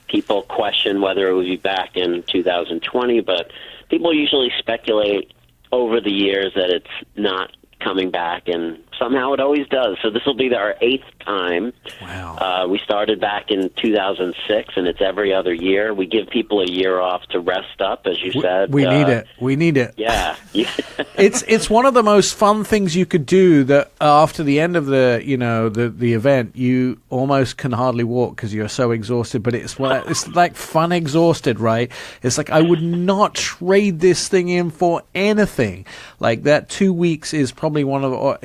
people question whether it will be back in 2020, but people usually speculate over the years that it's not coming back, and somehow it always does. So this will be our 8th time.
Wow.
We started back in 2006, and it's every other year. We give people a year off to rest up, as you said.
We need it. We need it.
Yeah.
It's one of the most fun things you could do. That after the end of the event, you almost can hardly walk because you're so exhausted. But it's like fun exhausted, right? It's like I would not trade this thing in for anything. Like that 2 weeks is probably one of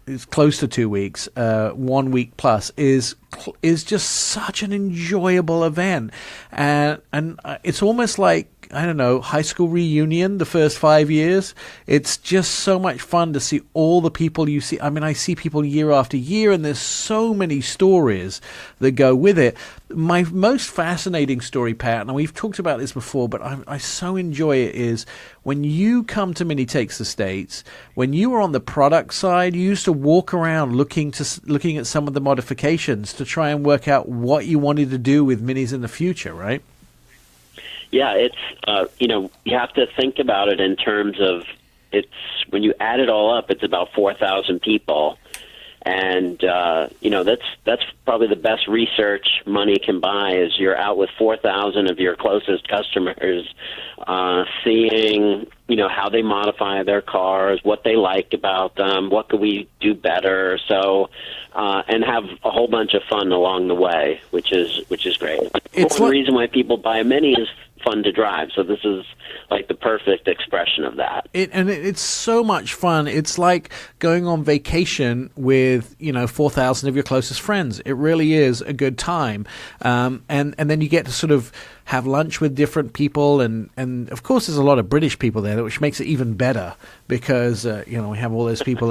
it's close to 2 weeks. 1 week plus is just such an enjoyable event, and it's almost like, I don't know, high school reunion the first 5 years. It's just so much fun to see all the people you see. I mean, I see people year after year, and there's so many stories that go with it. My most fascinating story, Pat, and we've talked about this before, but I so enjoy it, is when you come to Mini Takes the States, when you were on the product side, you used to walk around looking at some of the modifications to try and work out what you wanted to do with Minis in the future, right?
Yeah, it's you have to think about it in terms of, it's when you add it all up, it's about 4,000 people, and that's probably the best research money can buy. Is you're out with 4,000 of your closest customers, seeing how they modify their cars, what they like about them, what could we do better, so and have a whole bunch of fun along the way, which is great.
It's
one reason why people buy a Mini is fun to drive. So this is like the perfect expression of that.
It's so much fun. It's like going on vacation with 4,000 of your closest friends. It really is a good time, and then you get to sort of have lunch with different people, and of course there's a lot of British people there, which makes it even better because we have all those people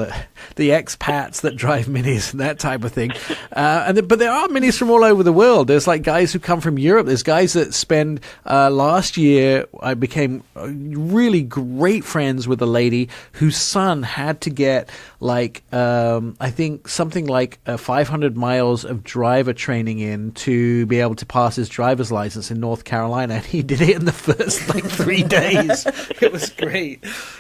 the expats that drive Minis and that type of thing, but there are Minis from all over the world. There's like guys who come from Europe. There's guys that spend last year I became really great friends with a lady whose son had to get like I think something like 500 miles of driver training in to be able to pass his driver's license in North Carolina, and he did it in the first 3 days. It was great.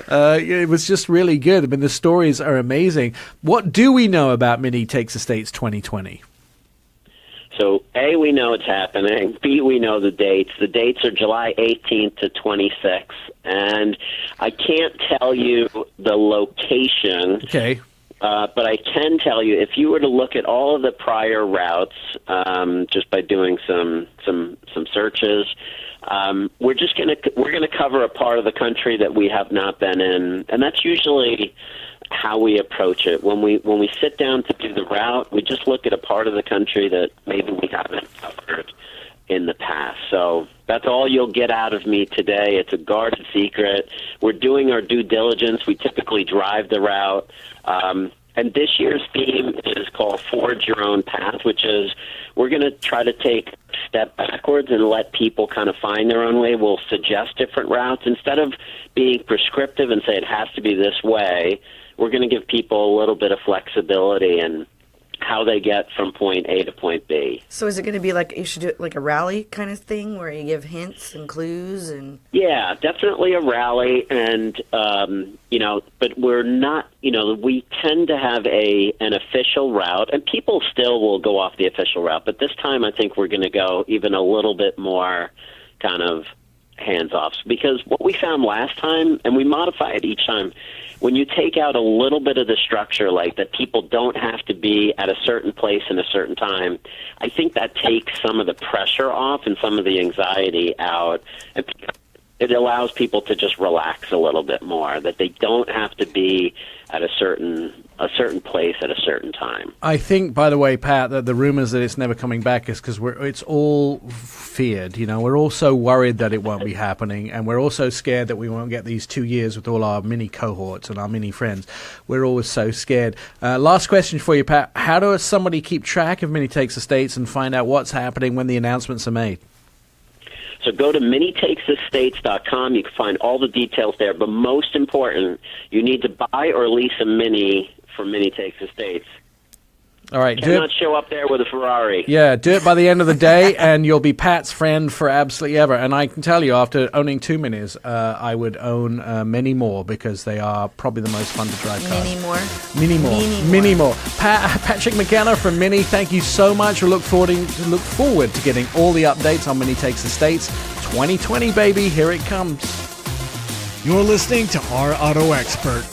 It was just really good. I mean, the stories are amazing. What do we know about Mini Takes the States 2020?
So, A, we know it's happening. B, we know the dates. The dates are July 18th to 26th, and I can't tell you the location.
Okay.
But I can tell you, if you were to look at all of the prior routes, just by doing some searches, we're gonna cover a part of the country that we have not been in, and that's usually how we approach it. When we sit down to do the route, we just look at a part of the country that maybe we haven't covered in the past. So that's all you'll get out of me today. It's a guarded secret. We're doing our due diligence. We typically drive the route. And this year's theme is called Forge Your Own Path, which is we're going to try to take a step backwards and let people kind of find their own way. We'll suggest different routes. Instead of being prescriptive and say it has to be this way, we're going to give people a little bit of flexibility and how they get from point A to point B.
So is it going to be like, you should do it like a rally kind of thing where you give hints and clues and...
Yeah, definitely a rally, and, but we're not, we tend to have an official route, and people still will go off the official route, but this time I think we're going to go even a little bit more kind of hands-offs, because what we found last time, and we modify it each time, when you take out a little bit of the structure, like that people don't have to be at a certain place in a certain time, I think that takes some of the pressure off and some of the anxiety out. And it allows people to just relax a little bit more, that they don't have to be at a certain place at a certain time.
I think, by the way, Pat, that the rumors that it's never coming back is because it's all feared. We're all so worried that it won't be happening, and we're also scared that we won't get these 2 years with all our mini cohorts and our mini friends. We're always so scared. Last question for you, Pat. How does somebody keep track of Mini Takes Estates and find out what's happening when the announcements are made?
So go to minitakesestates.com. You can find all the details there. But most important, you need to buy or lease a Mini from Mini Takes Estates.
All right,
Cannot show up there with a Ferrari.
Yeah, do it by the end of the day, and you'll be Pat's friend for absolutely ever. And I can tell you, after owning 2 Minis, I would own many more, because they are probably the most fun to drive cars. Mini more. Patrick McKenna from Mini, thank you so much. We look forward to getting all the updates on Mini Takes Estates 2020, baby. Here it comes.
You're listening to Our Auto Expert.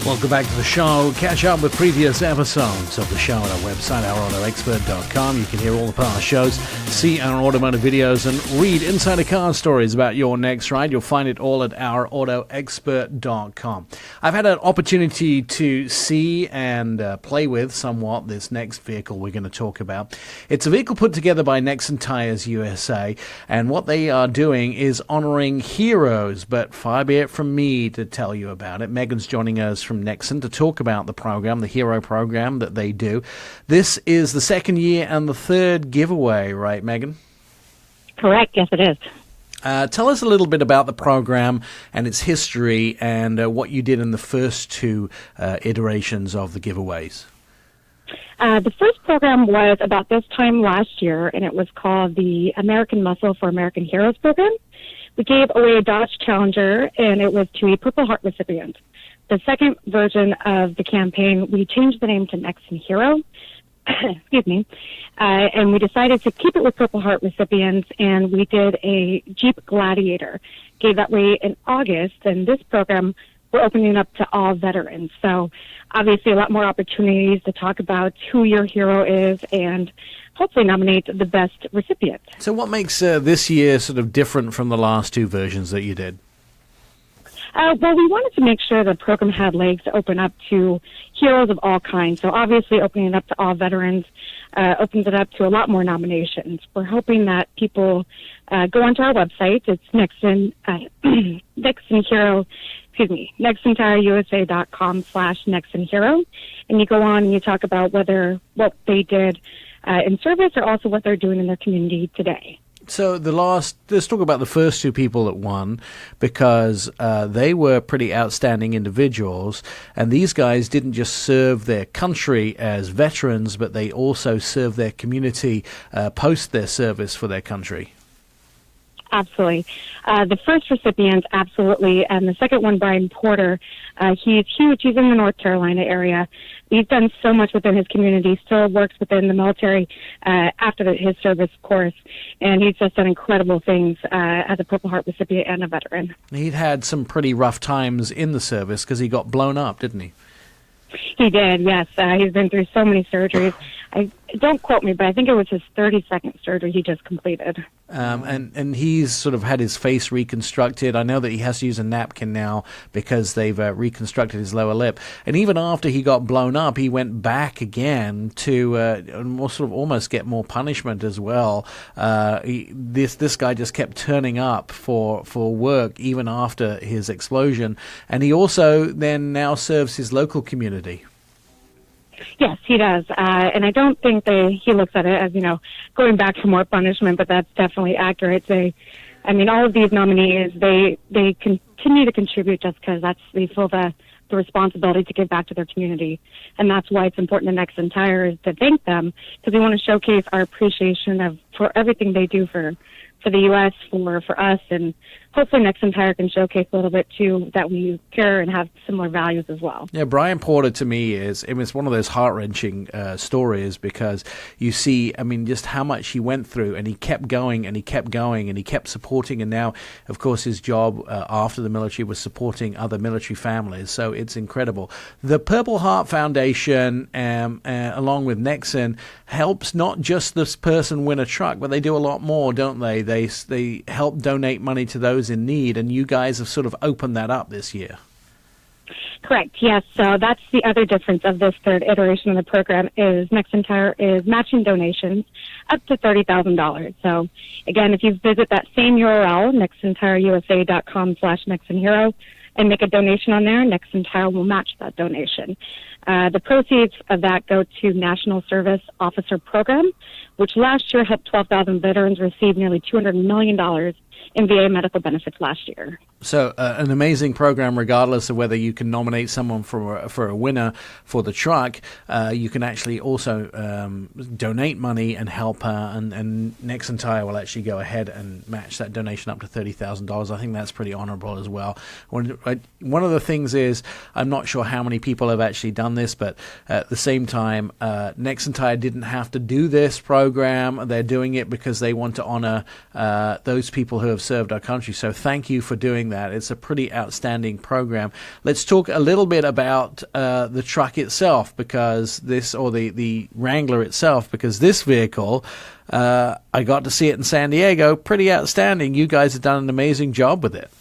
Welcome back to the show. Catch up with previous episodes of the show at our website, ourautoexpert.com. You can hear all the past shows, see our automotive videos, and read insider car stories about your next ride. You'll find it all at ourautoexpert.com. I've had an opportunity to see and play with somewhat this next vehicle we're going to talk about. It's a vehicle put together by Nexen Tires USA, and what they are doing is honoring heroes, but far be it from me to tell you about it. Megan's joining us from Nexen to talk about the program, the hero program that they do. This is the second year and the third giveaway, right, Megan?
Correct, yes it is.
Tell us a little bit about the program and its history, and what you did in the first two iterations of the giveaways.
The first program was about this time last year, and it was called the American Muscle for American Heroes program. We gave away a Dodge Challenger, and it was to a Purple Heart recipient. The second version of the campaign, we changed the name to Nexen Hero, excuse me, and we decided to keep it with Purple Heart recipients, and we did a Jeep Gladiator. Gave that away in August, and this program we're opening up to all veterans. So obviously a lot more opportunities to talk about who your hero is and hopefully nominate the best recipient.
So what makes this year sort of different from the last two versions that you did?
Well, we wanted to make sure the program had legs to open up to heroes of all kinds. So obviously opening it up to all veterans opens it up to a lot more nominations. We're hoping that people go onto our website. It's NexenTireUSA.com/Nexen Hero. And you go on and you talk about what they did in service or also what they're doing in their community today.
So let's talk about the first two people that won, because they were pretty outstanding individuals, and these guys didn't just serve their country as veterans, but they also served their community post their service for their country.
Absolutely. The first recipient, absolutely, and the second one, Brian Porter, he's huge. He's in the North Carolina area. He's done so much within his community, still works within the military after his service course, and he's just done incredible things as a Purple Heart recipient and a veteran.
He'd had some pretty rough times in the service because he got blown up, didn't he?
He did, yes. He's been through so many surgeries. Don't quote me, but I think it was his 32nd surgery he just completed.
And he's sort of had his face reconstructed. I know that he has to use a napkin now because they've reconstructed his lower lip. And even after he got blown up, he went back again to almost get more punishment as well. This guy just kept turning up for work even after his explosion. And he also then now serves his local community.
Yes, he does. And I don't think he looks at it as, going back for more punishment, but that's definitely accurate. All of these nominees, they continue to contribute just because they feel the responsibility to give back to their community. And that's why it's important to Nexen Tires to thank them, because we want to showcase our appreciation for everything they do for the U.S., for us, and hopefully Nexen Tire can showcase a little bit, too, that we care and have similar values as well.
Yeah, Brian Porter, to me, it's one of those heart-wrenching stories, because you see, just how much he went through, and he kept going, and he kept going, and he kept supporting, and now, of course, his job after the military was supporting other military families, so it's incredible. The Purple Heart Foundation, along with Nexen, helps not just this person win a truck, but they do a lot more, don't they? They help donate money to those in need, and you guys have sort of opened that up this year.
Correct, yes. So that's the other difference of this third iteration of the program is Nexen Tire is matching donations up to $30,000. So, again, if you visit that same URL, nexentireusa.com/NexenHero, and make a donation on there, Nexen Tire will match that donation. The proceeds of that go to National Service Officer Program, which last year helped 12,000 veterans receive nearly $200 million in VA medical benefits last year.
So an amazing program, regardless of whether you can nominate someone for a winner for the truck. You can actually also donate money and help her, and Nexen Tire will actually go ahead and match that donation up to $30,000. I think that's pretty honorable as well. One of the things is, I'm not sure how many people have actually done this, but at the same time, Nexen Tire didn't have to do this program. They're doing it because they want to honor those people who have served our country. So thank you for doing that. It's a pretty outstanding program. Let's talk a little bit about the truck itself, because the Wrangler itself, because this vehicle, I got to see it in San Diego. Pretty outstanding. You guys have done an amazing job with it.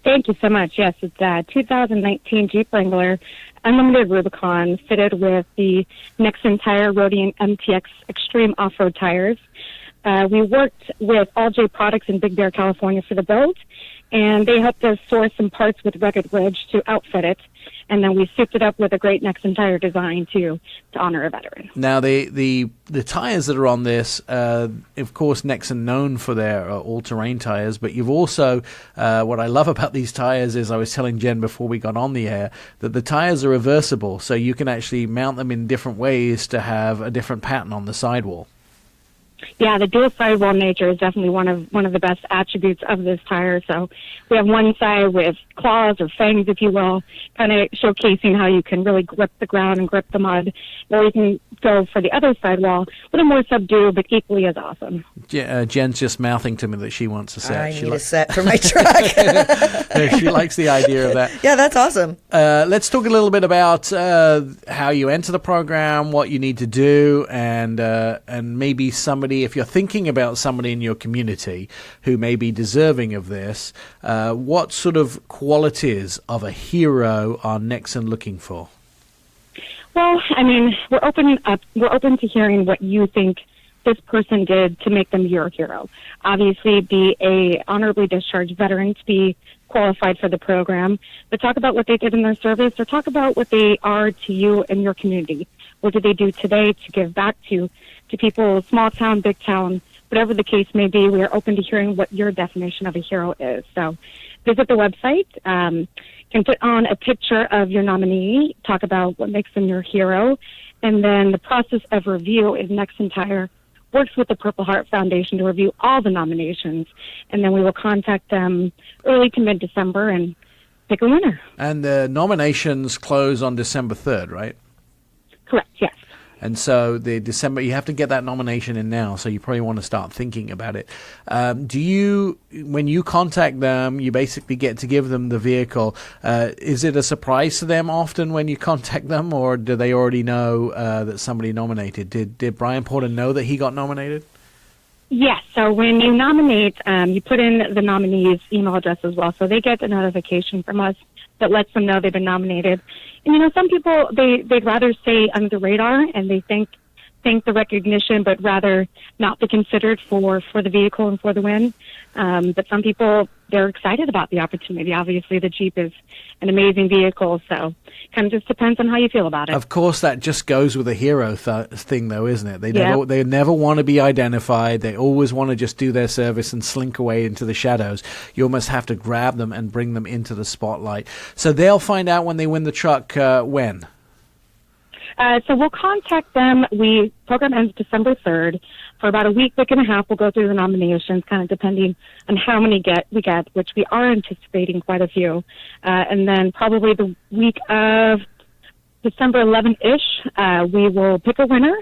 Thank you so much. Yes, it's a 2019 Jeep Wrangler Unlimited Rubicon fitted with the Nexen Tire Rhodian MTX Extreme Off-Road tires. We worked with All J Products in Big Bear, California for the build, and they helped us source some parts with Rugged Ridge to outfit it, and then we souped it up with a great Nexen Tire design to honor a veteran. Now,
the tires that are on this, of course, Nexen known for their all-terrain tires, but you've also, what I love about these tires is, I was telling Jen before we got on the air, that the tires are reversible, so you can actually mount them in different ways to have a different pattern on the sidewall.
Yeah, the dual sidewall nature is definitely one of the best attributes of this tire. So we have one side with claws or fangs, if you will, kind of showcasing how you can really grip the ground and grip the mud. Or you can go for the other sidewall, a little more subdued, but equally as awesome.
Jen's just mouthing to me that she wants a set.
I need a set for my truck.
She likes the idea of that.
Yeah, that's awesome.
Let's talk a little bit about how you enter the program, what you need to do, and maybe somebody, if you're thinking about somebody in your community who may be deserving of this, what sort of qualities of a hero are Nexen looking for?
Well, I mean, we're open to hearing what you think this person did to make them your hero. Obviously, be a honorably discharged veteran to be qualified for the program, but talk about what they did in their service, or talk about what they are to you and your community. What did they do today to give back to people, small town, big town, whatever the case may be. We are open to hearing what your definition of a hero is. So visit the website. Can put on a picture of your nominee, talk about what makes them your hero, and then the process of review is Nexen Tire works with the Purple Heart Foundation to review all the nominations, and then we will contact them early to mid-December and pick a winner.
And the nominations close on December 3rd, right?
Correct, yes.
And so you have to get that nomination in now, so you probably want to start thinking about it. When you contact them, you basically get to give them the vehicle. Is it a surprise to them often when you contact them, or do they already know that somebody nominated? Did Brian Porter know that he got nominated?
Yes, so when you nominate, you put in the nominee's email address as well, so they get a notification from us that lets them know they've been nominated. And, some people, they'd rather stay under the radar, and they think think the recognition, but rather not be considered for the vehicle and for the win. But some people, they're excited about the opportunity. Obviously, the Jeep is an amazing vehicle, so kind of just depends on how you feel about it.
Of course, that just goes with a hero thing, though, isn't it? They never want to be identified. They always want to just do their service and slink away into the shadows. You almost have to grab them and bring them into the spotlight. So they'll find out when they win the truck when?
So we'll contact them. Program ends December 3rd. For about a week and a half, we'll go through the nominations, kind of depending on how many we get, which we are anticipating quite a few. And then probably the week of December 11th-ish, we will pick a winner,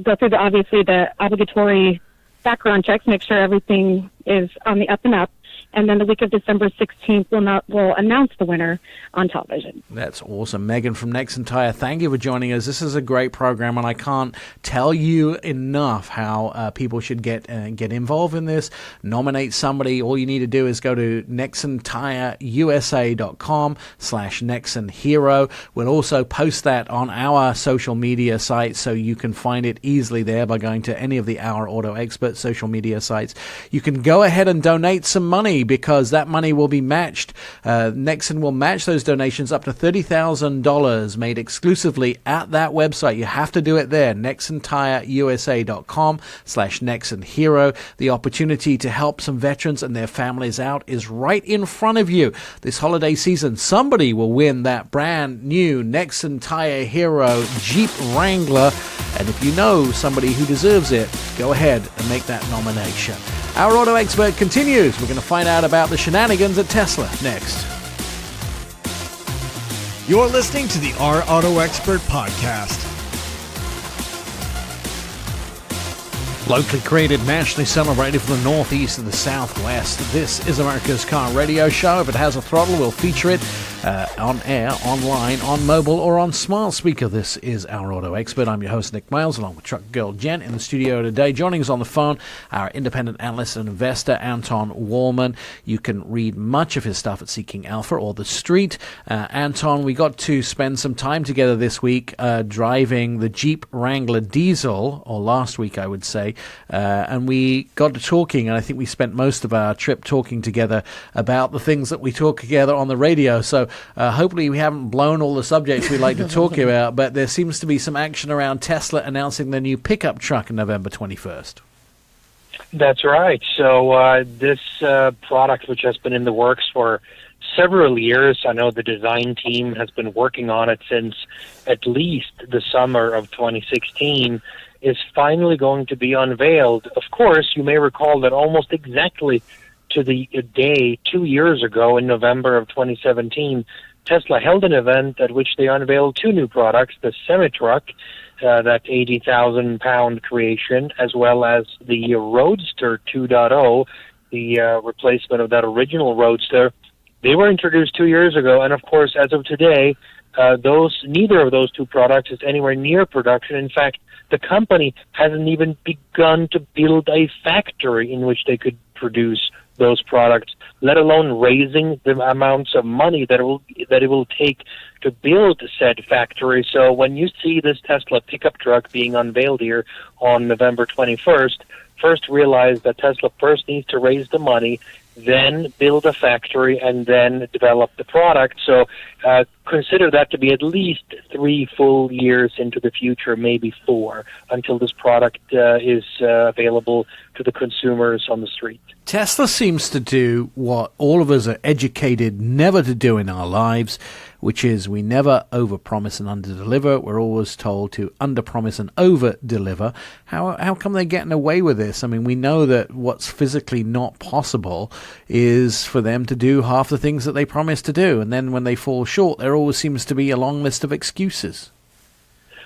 go through the obligatory background checks, make sure everything is on the up and up. And then the week of December 16th, we'll announce the winner on television.
That's awesome. Megan from Nexen Tire, thank you for joining us. This is a great program, and I can't tell you enough how people should get involved in this. Nominate somebody. All you need to do is go to nexentireusa.com/NexenHero. We'll also post that on our social media sites, so you can find it easily there by going to any of the Our Auto Expert social media sites. You can go ahead and donate some money, because that money will be matched. Nexen will match those donations up to $30,000 made exclusively at that website. You have to do it there, nexentireusa.com/NexenHero. The opportunity to help some veterans and their families out is right in front of you. This holiday season, somebody will win that brand new Nexen Tire Hero Jeep Wrangler. And if you know somebody who deserves it, go ahead and make that nomination. Our Auto Expert continues. We're going to find out about the shenanigans at Tesla next.
You're listening to the Our Auto Expert podcast.
Locally created, nationally celebrated from the northeast to the southwest. This is America's Car Radio Show. If it has a throttle, we'll feature it on air, online, on mobile, or on smart speaker. This is Our Auto Expert. I'm your host, Nick Miles, along with Truck Girl Jen in the studio today. Joining us on the phone, our independent analyst and investor, Anton Wahlman. You can read much of his stuff at Seeking Alpha or The Street. Anton, we got to spend some time together this week driving the Jeep Wrangler diesel, or last week, I would say. And we got to talking, and I think we spent most of our trip talking together about the things that we talk together on the radio. So hopefully we haven't blown all the subjects we like to talk about, but there seems to be some action around Tesla announcing their new pickup truck on November 21st.
That's right. So this product, which has been in the works for several years, I know the design team has been working on it since at least the summer of 2016, is finally going to be unveiled. Of course, you may recall that almost exactly to the day 2 years ago in November of 2017, Tesla held an event at which they unveiled two new products, the semi-truck, that 80,000-pound creation, as well as the Roadster 2.0, the replacement of that original Roadster. They were introduced 2 years ago, and of course, as of today, neither of those two products is anywhere near production. In fact, the company hasn't even begun to build a factory in which they could produce those products, let alone raising the amounts of money that it will take to build said factory. So when you see this Tesla pickup truck being unveiled here on November 21st, first realize that Tesla first needs to raise the money, then build a factory, and then develop the product. So consider that to be at least 3 full years into the future, maybe 4, until this product is available to the consumers on the street.
Tesla seems to do what all of us are educated never to do in our lives, which is we never overpromise and underdeliver. We're always told to underpromise and overdeliver. How come they're getting away with this? I mean, we know that what's physically not possible is for them to do half the things that they promise to do, and then when they fall short, there always seems to be a long list of excuses.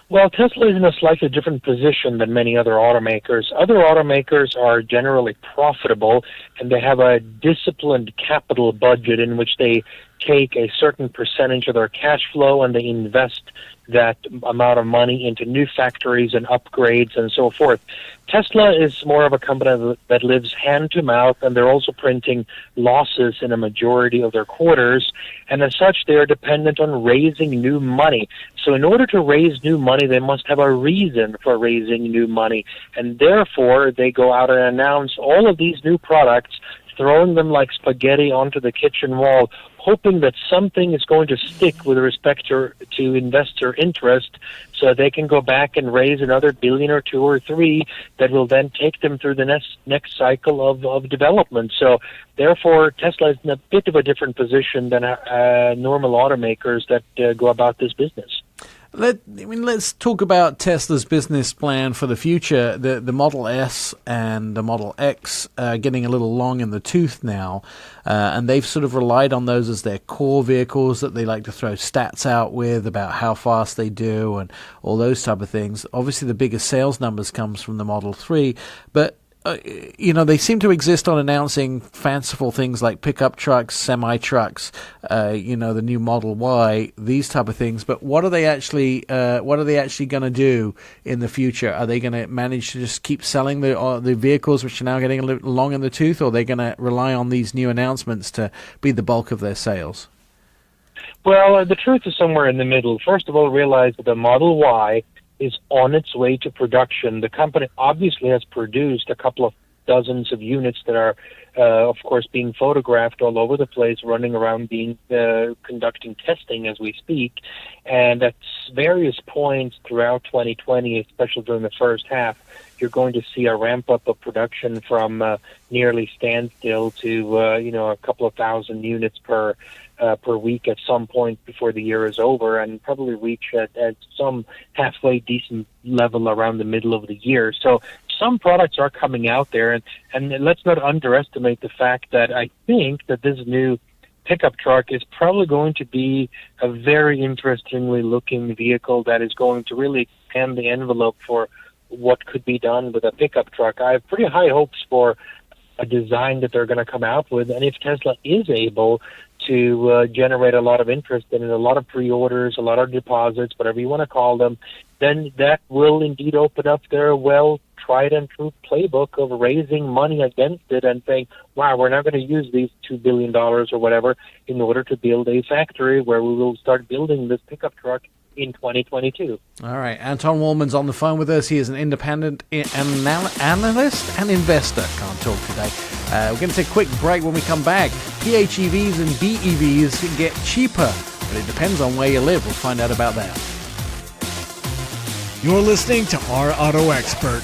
Well, Tesla is in a slightly different position than many other automakers. Other automakers are generally profitable, and they have a disciplined capital budget in which they take a certain percentage of their cash flow and they invest that amount of money into new factories and upgrades and so forth. Tesla is more of a company that lives hand to mouth, and they're also printing losses in a majority of their quarters, and as such they are dependent on raising new money. So in order to raise new money, they must have a reason for raising new money, and therefore they go out and announce all of these new products, throwing them like spaghetti onto the kitchen wall, hoping that something is going to stick with respect to investor interest, so they can go back and raise another billion or two or three that will then take them through the next cycle of development. So therefore, Tesla is in a bit of a different position than normal automakers that go about this business.
Let's talk about Tesla's business plan for the future. The Model S and the Model X are getting a little long in the tooth now, and they've sort of relied on those as their core vehicles that they like to throw stats out with about how fast they do and all those type of things. Obviously, the biggest sales numbers comes from the Model 3, but they seem to exist on announcing fanciful things like pickup trucks, semi-trucks, the new Model Y, these type of things. But what are they actually going to do in the future? Are they going to manage to just keep selling the vehicles which are now getting a little long in the tooth, or are they going to rely on these new announcements to be the bulk of their sales?
Well, the truth is somewhere in the middle. First of all, realize that the Model Y is on its way to production. The company obviously has produced a couple of dozens of units that are, of course, being photographed all over the place, running around conducting testing as we speak. And at various points throughout 2020, especially during the first half, you're going to see a ramp up of production from nearly standstill to, a couple of thousand units per week at some point before the year is over, and probably reach at some halfway decent level around the middle of the year. So some products are coming out there, and let's not underestimate the fact that I think that this new pickup truck is probably going to be a very interestingly looking vehicle that is going to really expand the envelope for what could be done with a pickup truck. I have pretty high hopes for a design that they're going to come out with, and if Tesla is able to generate a lot of interest in it, a lot of pre-orders, a lot of deposits, whatever you want to call them, then that will indeed open up their tried and true playbook of raising money against it and saying, wow, we're not going to use these $2 billion or whatever in order to build a factory where we will start building this pickup truck in 2022.
All right. Anton Wahlman's on the phone with us. He is an independent analyst and investor. Can't talk today. We're going to take a quick break. When we come back, PHEVs and BEVs get cheaper, but it depends on where you live. We'll find out about that.
You're listening to Our Auto Expert.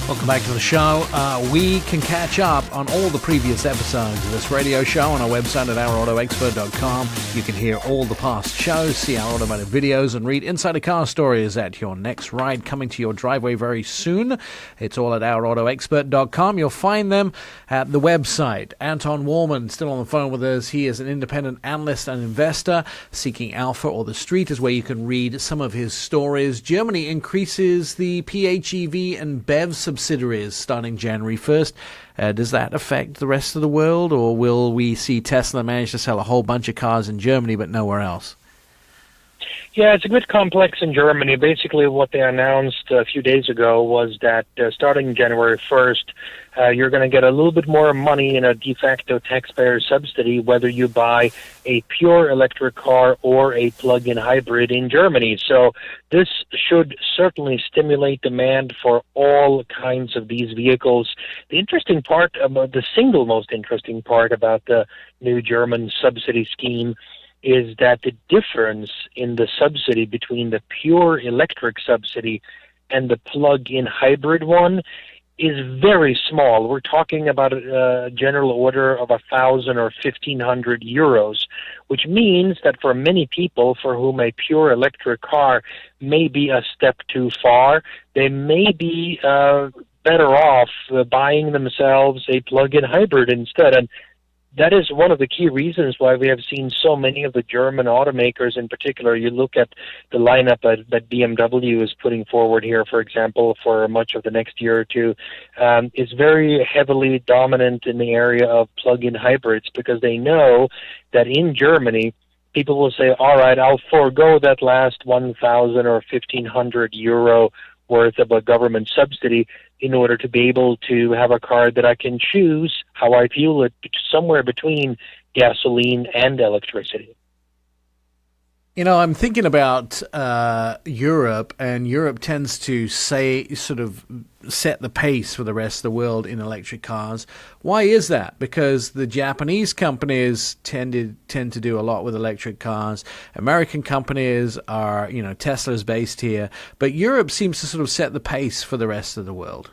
Welcome back to the show. We can catch up on all the previous episodes of this radio show on our website at ourautoexpert.com. You can hear all the past shows, see our automotive videos, and read insider car stories at your next ride coming to your driveway very soon. It's all at ourautoexpert.com. You'll find them at the website. Anton Wahlman still on the phone with us. He is an independent analyst and investor. Seeking Alpha or The Street is where you can read some of his stories. Germany increases the PHEV and BEV subsidiaries starting January 1st. Does that affect the rest of the world, or will we see Tesla manage to sell a whole bunch of cars in Germany but nowhere else?
Yeah, it's a bit complex in Germany. Basically, what they announced a few days ago was that starting January 1st, you're going to get a little bit more money in a de facto taxpayer subsidy, whether you buy a pure electric car or a plug-in hybrid in Germany. So this should certainly stimulate demand for all kinds of these vehicles. The interesting part, the single most interesting part about the new German subsidy scheme is that the difference in the subsidy between the pure electric subsidy and the plug-in hybrid one is very small. We're talking about a general order of 1,000 or 1,500 euros, which means that for many people for whom a pure electric car may be a step too far, they may be better off buying themselves a plug-in hybrid instead. And that is one of the key reasons why we have seen so many of the German automakers in particular. You look at the lineup that BMW is putting forward here, for example, for much of the next year or two, is very heavily dominant in the area of plug-in hybrids, because they know that in Germany, people will say, all right, I'll forego that last 1,000 or 1,500 euro worth of a government subsidy in order to be able to have a car that I can choose how I fuel it, somewhere between gasoline and electricity.
You know, I'm thinking about Europe, and Europe tends to set the pace for the rest of the world in electric cars. Why is that? Because the Japanese companies tend to do a lot with electric cars. American companies are, Tesla's based here, but Europe seems to sort of set the pace for the rest of the world.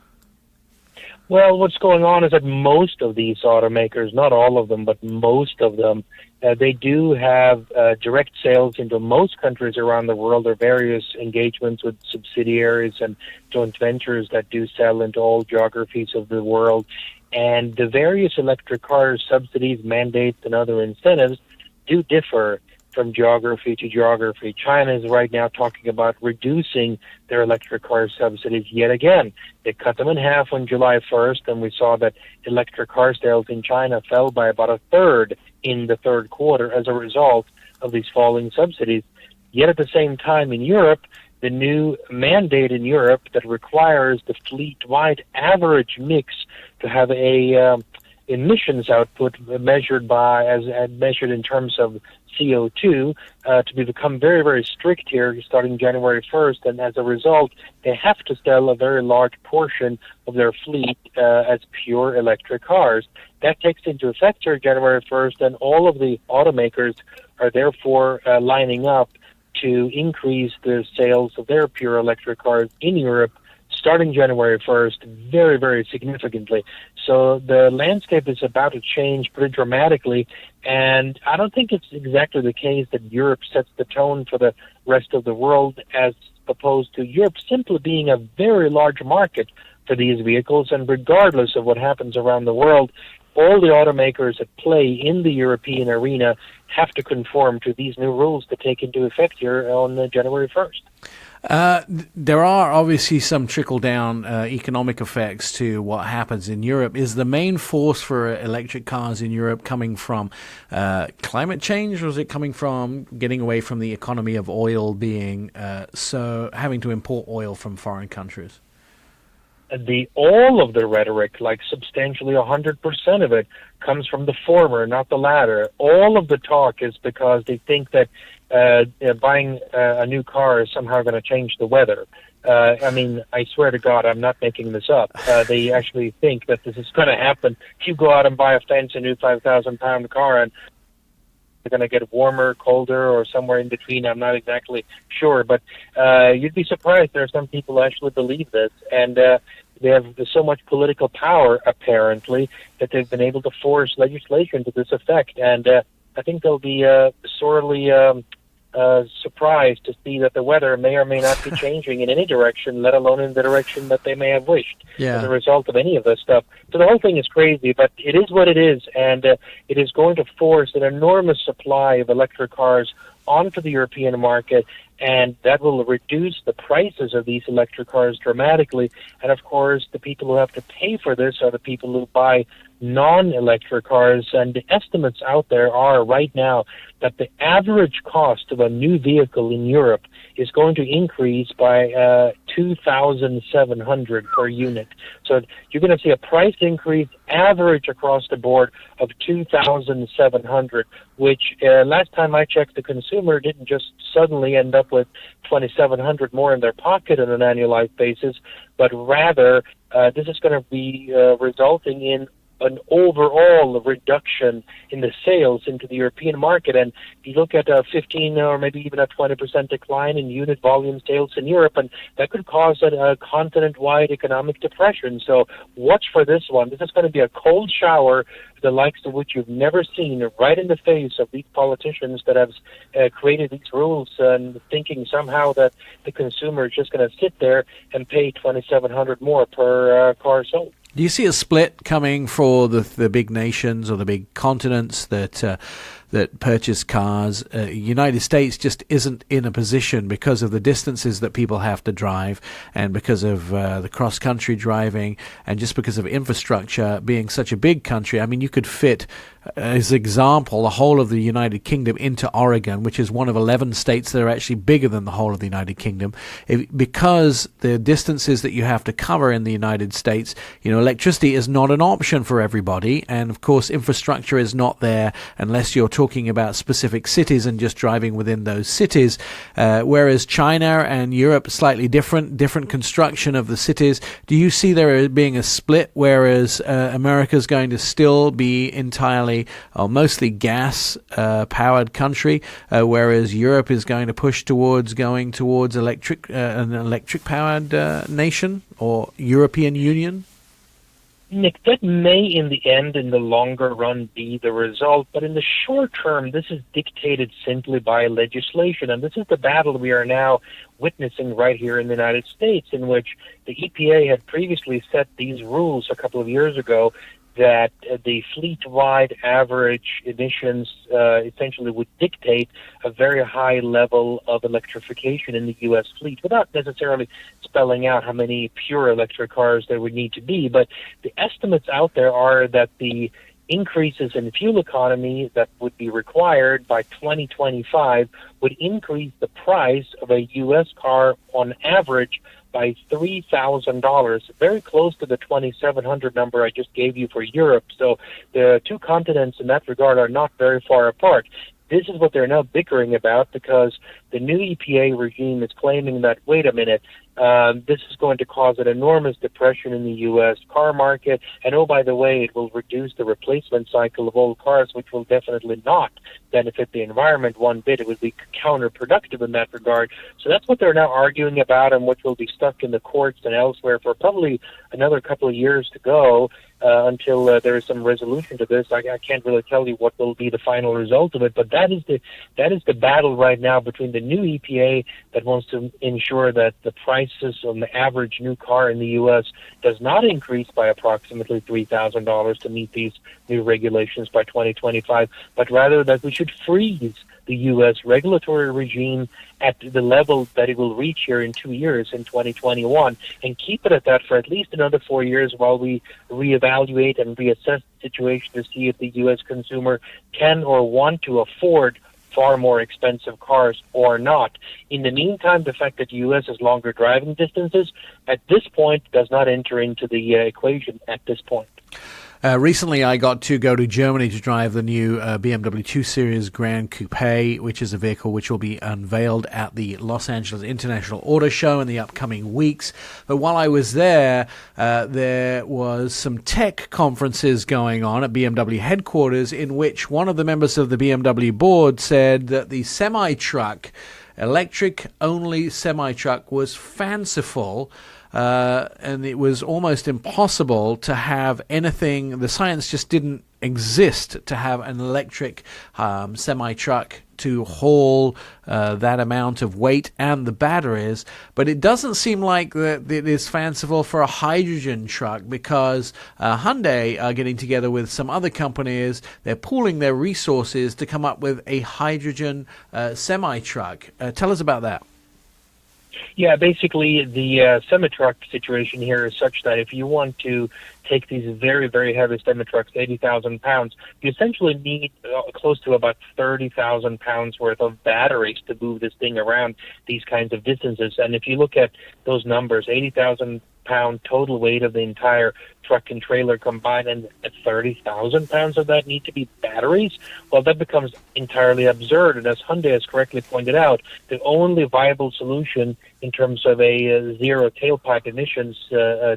Well, what's going on is that most of these automakers, not all of them, but most of them, they do have direct sales into most countries around the world, or various engagements with subsidiaries and joint ventures that do sell into all geographies of the world. And the various electric car subsidies, mandates, and other incentives do differ from geography to geography. China is right now talking about reducing their electric car subsidies yet again. They cut them in half on July 1st, and we saw that electric car sales in China fell by about a third in the third quarter as a result of these falling subsidies. Yet at the same time in Europe, the new mandate in Europe that requires the fleet-wide average mix to have a emissions output measured in terms of CO2 to become very, very strict here starting January 1st, and as a result, they have to sell a very large portion of their fleet as pure electric cars. That takes into effect here January 1st, and all of the automakers are therefore lining up to increase the sales of their pure electric cars in Europe starting January 1st, very, very significantly. So the landscape is about to change pretty dramatically, and I don't think it's exactly the case that Europe sets the tone for the rest of the world, as opposed to Europe simply being a very large market for these vehicles, and regardless of what happens around the world, all the automakers that play in the European arena have to conform to these new rules that take into effect here on January 1st.
There are obviously some trickle-down economic effects to what happens in Europe. Is the main force for electric cars in Europe coming from climate change, or is it coming from getting away from the economy of oil being having to import oil from foreign countries?
All of the rhetoric, like substantially 100% of it, comes from the former, not the latter. All of the talk is because they think that buying a new car is somehow going to change the weather. I mean, I swear to God, I'm not making this up. They actually think that this is going to happen. If you go out and buy a fancy new 5,000-pound car and they're going to get warmer, colder, or somewhere in between, I'm not exactly sure. But you'd be surprised. There are some people who actually believe this. And they have so much political power, apparently, that they've been able to force legislation to this effect. And I think they'll be sorely surprised to see that the weather may or may not be changing in any direction, let alone in the direction that they may have wished as a result of any of this stuff. So the whole thing is crazy, but it is what it is, and it is going to force an enormous supply of electric cars onto the European market, and that will reduce the prices of these electric cars dramatically. And of course, the people who have to pay for this are the people who buy non-electric cars, and the estimates out there are right now that the average cost of a new vehicle in Europe is going to increase by $2,700 per unit. So you're going to see a price increase average across the board of $2,700, which last time I checked, the consumer didn't just suddenly end up with $2,700 more in their pocket on an annualized basis, but rather this is going to be resulting in an overall reduction in the sales into the European market. And if you look at a 15 or maybe even a 20% decline in unit volume sales in Europe, and that could cause a continent-wide economic depression. So watch for this one. This is going to be a cold shower the likes of which you've never seen, right in the face of these politicians that have created these rules, and thinking somehow that the consumer is just going to sit there and pay $2,700 more per car sold.
Do you see a split coming for the big nations or the big continents that purchase cars? United States just isn't in a position because of the distances that people have to drive, and because of the cross-country driving, and just because of infrastructure being such a big country. I mean, you could fit, as example, the whole of the United Kingdom into Oregon, which is one of 11 states that are actually bigger than the whole of the United Kingdom. Because the distances that you have to cover in the United States, electricity is not an option for everybody, and of course infrastructure is not there unless you're talking about specific cities and just driving within those cities, whereas China and Europe, slightly different construction of the cities. Do you see there being a split, whereas America's going to still be entirely or mostly gas powered country, whereas Europe is going to push towards an electric powered nation or European Union?
Nick, that may in the end, in the longer run, be the result, but in the short term, this is dictated simply by legislation, and this is the battle we are now witnessing right here in the United States, in which the EPA had previously set these rules a couple of years ago that the fleet-wide average emissions essentially would dictate a very high level of electrification in the U.S. fleet, without necessarily spelling out how many pure electric cars there would need to be. But the estimates out there are that the increases in fuel economy that would be required by 2025 would increase the price of a U.S. car on average by $3,000, very close to the $2,700 number I just gave you for Europe. So the two continents in that regard are not very far apart. This is what they're now bickering about, because the new EPA regime is claiming that, wait a minute, this is going to cause an enormous depression in the U.S. car market, and oh, by the way, it will reduce the replacement cycle of old cars, which will definitely not benefit the environment one bit. It would be counterproductive in that regard. So that's what they're now arguing about, and which will be stuck in the courts and elsewhere for probably another couple of years to go. Until there is some resolution to this, I can't really tell you what will be the final result of it. But that is the battle right now between the new EPA that wants to ensure that the prices on the average new car in the U.S. does not increase by approximately $3,000 to meet these new regulations by 2025, but rather that we should freeze the U.S. regulatory regime at the level that it will reach here in 2 years, in 2021, and keep it at that for at least another 4 years while we reevaluate and reassess the situation to see if the U.S. consumer can or want to afford far more expensive cars or not. In the meantime, the fact that the U.S. has longer driving distances at this point does not enter into the equation at this point.
Recently, I got to go to Germany to drive the new BMW 2 Series Grand Coupe, which is a vehicle which will be unveiled at the Los Angeles International Auto Show in the upcoming weeks. But while I was there was some tech conferences going on at BMW headquarters, in which one of the members of the BMW board said that the semi-truck, electric-only semi-truck, was fanciful. And it was almost impossible to have anything. The science just didn't exist to have an electric semi-truck to haul that amount of weight and the batteries. But it doesn't seem like that it is fanciful for a hydrogen truck, because Hyundai are getting together with some other companies. They're pooling their resources to come up with a hydrogen semi-truck. Tell us about that.
Yeah, basically the semi-truck situation here is such that if you want to take these very, very heavy semi-trucks, 80,000 pounds, you essentially need close to about 30,000 pounds worth of batteries to move this thing around these kinds of distances. And if you look at those numbers, 80,000 pound total weight of the entire truck and trailer combined, and 30,000 pounds of that need to be batteries, well, that becomes entirely absurd. And as Hyundai has correctly pointed out, the only viable solution in terms of a zero tailpipe emissions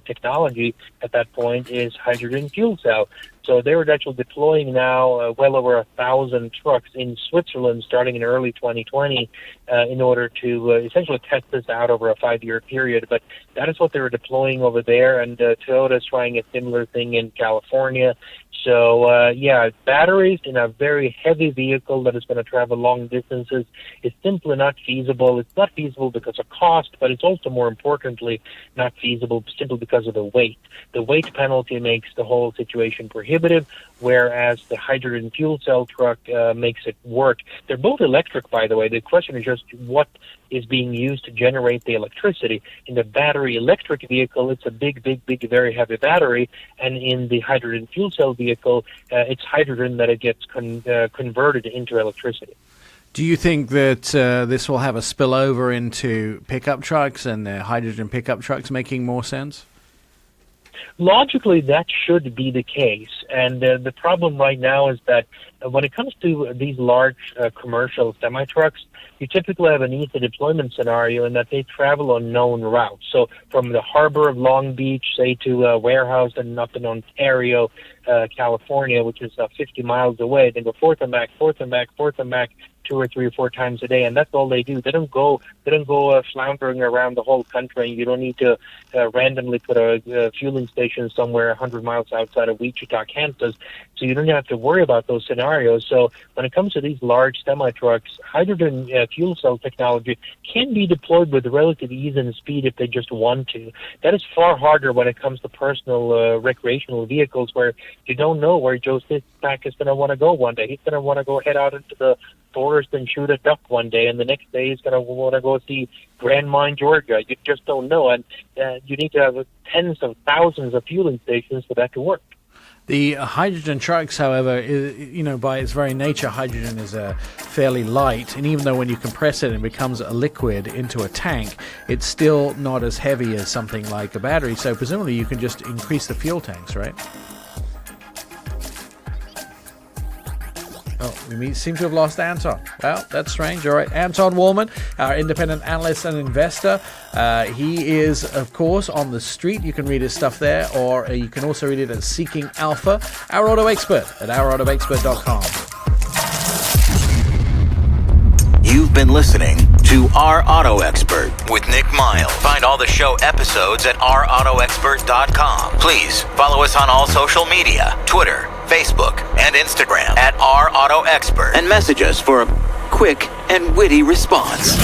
technology at that point is hydrogen fuel cell. So they were actually deploying now well over 1,000 trucks in Switzerland starting in early 2020 in order to essentially test this out over a 5-year period. But that is what they were deploying over there, and Toyota's trying a similar thing in California. So, batteries in a very heavy vehicle that is going to travel long distances is simply not feasible. It's not feasible because of cost, but it's also, more importantly, not feasible simply because of the weight. The weight penalty makes the whole situation prohibitive, whereas the hydrogen fuel cell truck makes it work. They're both electric, by the way. The question is just what is being used to generate the electricity. In the battery electric vehicle, it's a big, very heavy battery, and in the hydrogen fuel cell vehicle, it's hydrogen that it gets converted into electricity.
Do you think that this will have a spillover into pickup trucks and hydrogen pickup trucks making more sense?
Logically, that should be the case. And the problem right now is that when it comes to these large commercial semi-trucks, you typically have an easy deployment scenario in that they travel on known routes. So from the harbor of Long Beach, say, to a warehouse and up in Ontario, California, which is 50 miles away, they go forth and back, 2 or 3 or 4 times a day, and that's all they do. They don't go floundering around the whole country. You don't need to randomly put a fueling station somewhere 100 miles outside of Wichita, Kansas. So you don't have to worry about those scenarios. So when it comes to these large semi-trucks, hydrogen fuel cell technology can be deployed with relative ease and speed if they just want to. That is far harder when it comes to personal recreational vehicles, where you don't know where Joe Sixpack is going to want to go one day. He's going to want to go head out into the forest and shoot a duck one day, and the next day he's going to want to go see Grandma in Georgia. You just don't know, and you need to have tens of thousands of fueling stations for that to work.
The hydrogen trucks, however, by its very nature, hydrogen is fairly light, and even though when you compress it and it becomes a liquid into a tank, it's still not as heavy as something like a battery, so presumably you can just increase the fuel tanks, right? Oh, we seem to have lost Anton. Well, that's strange. All right, Anton Wahlman, our independent analyst and investor. He is, of course, on the street. You can read his stuff there, or you can also read it at Seeking Alpha. Our Auto Expert at ourautoexpert.com.
You've been listening to Our Auto Expert with Nick Miles. Find all the show episodes at ourautoexpert.com. Please follow us on all social media, Twitter, Facebook, and Instagram at Our Auto Expert, and message us for a quick and witty response.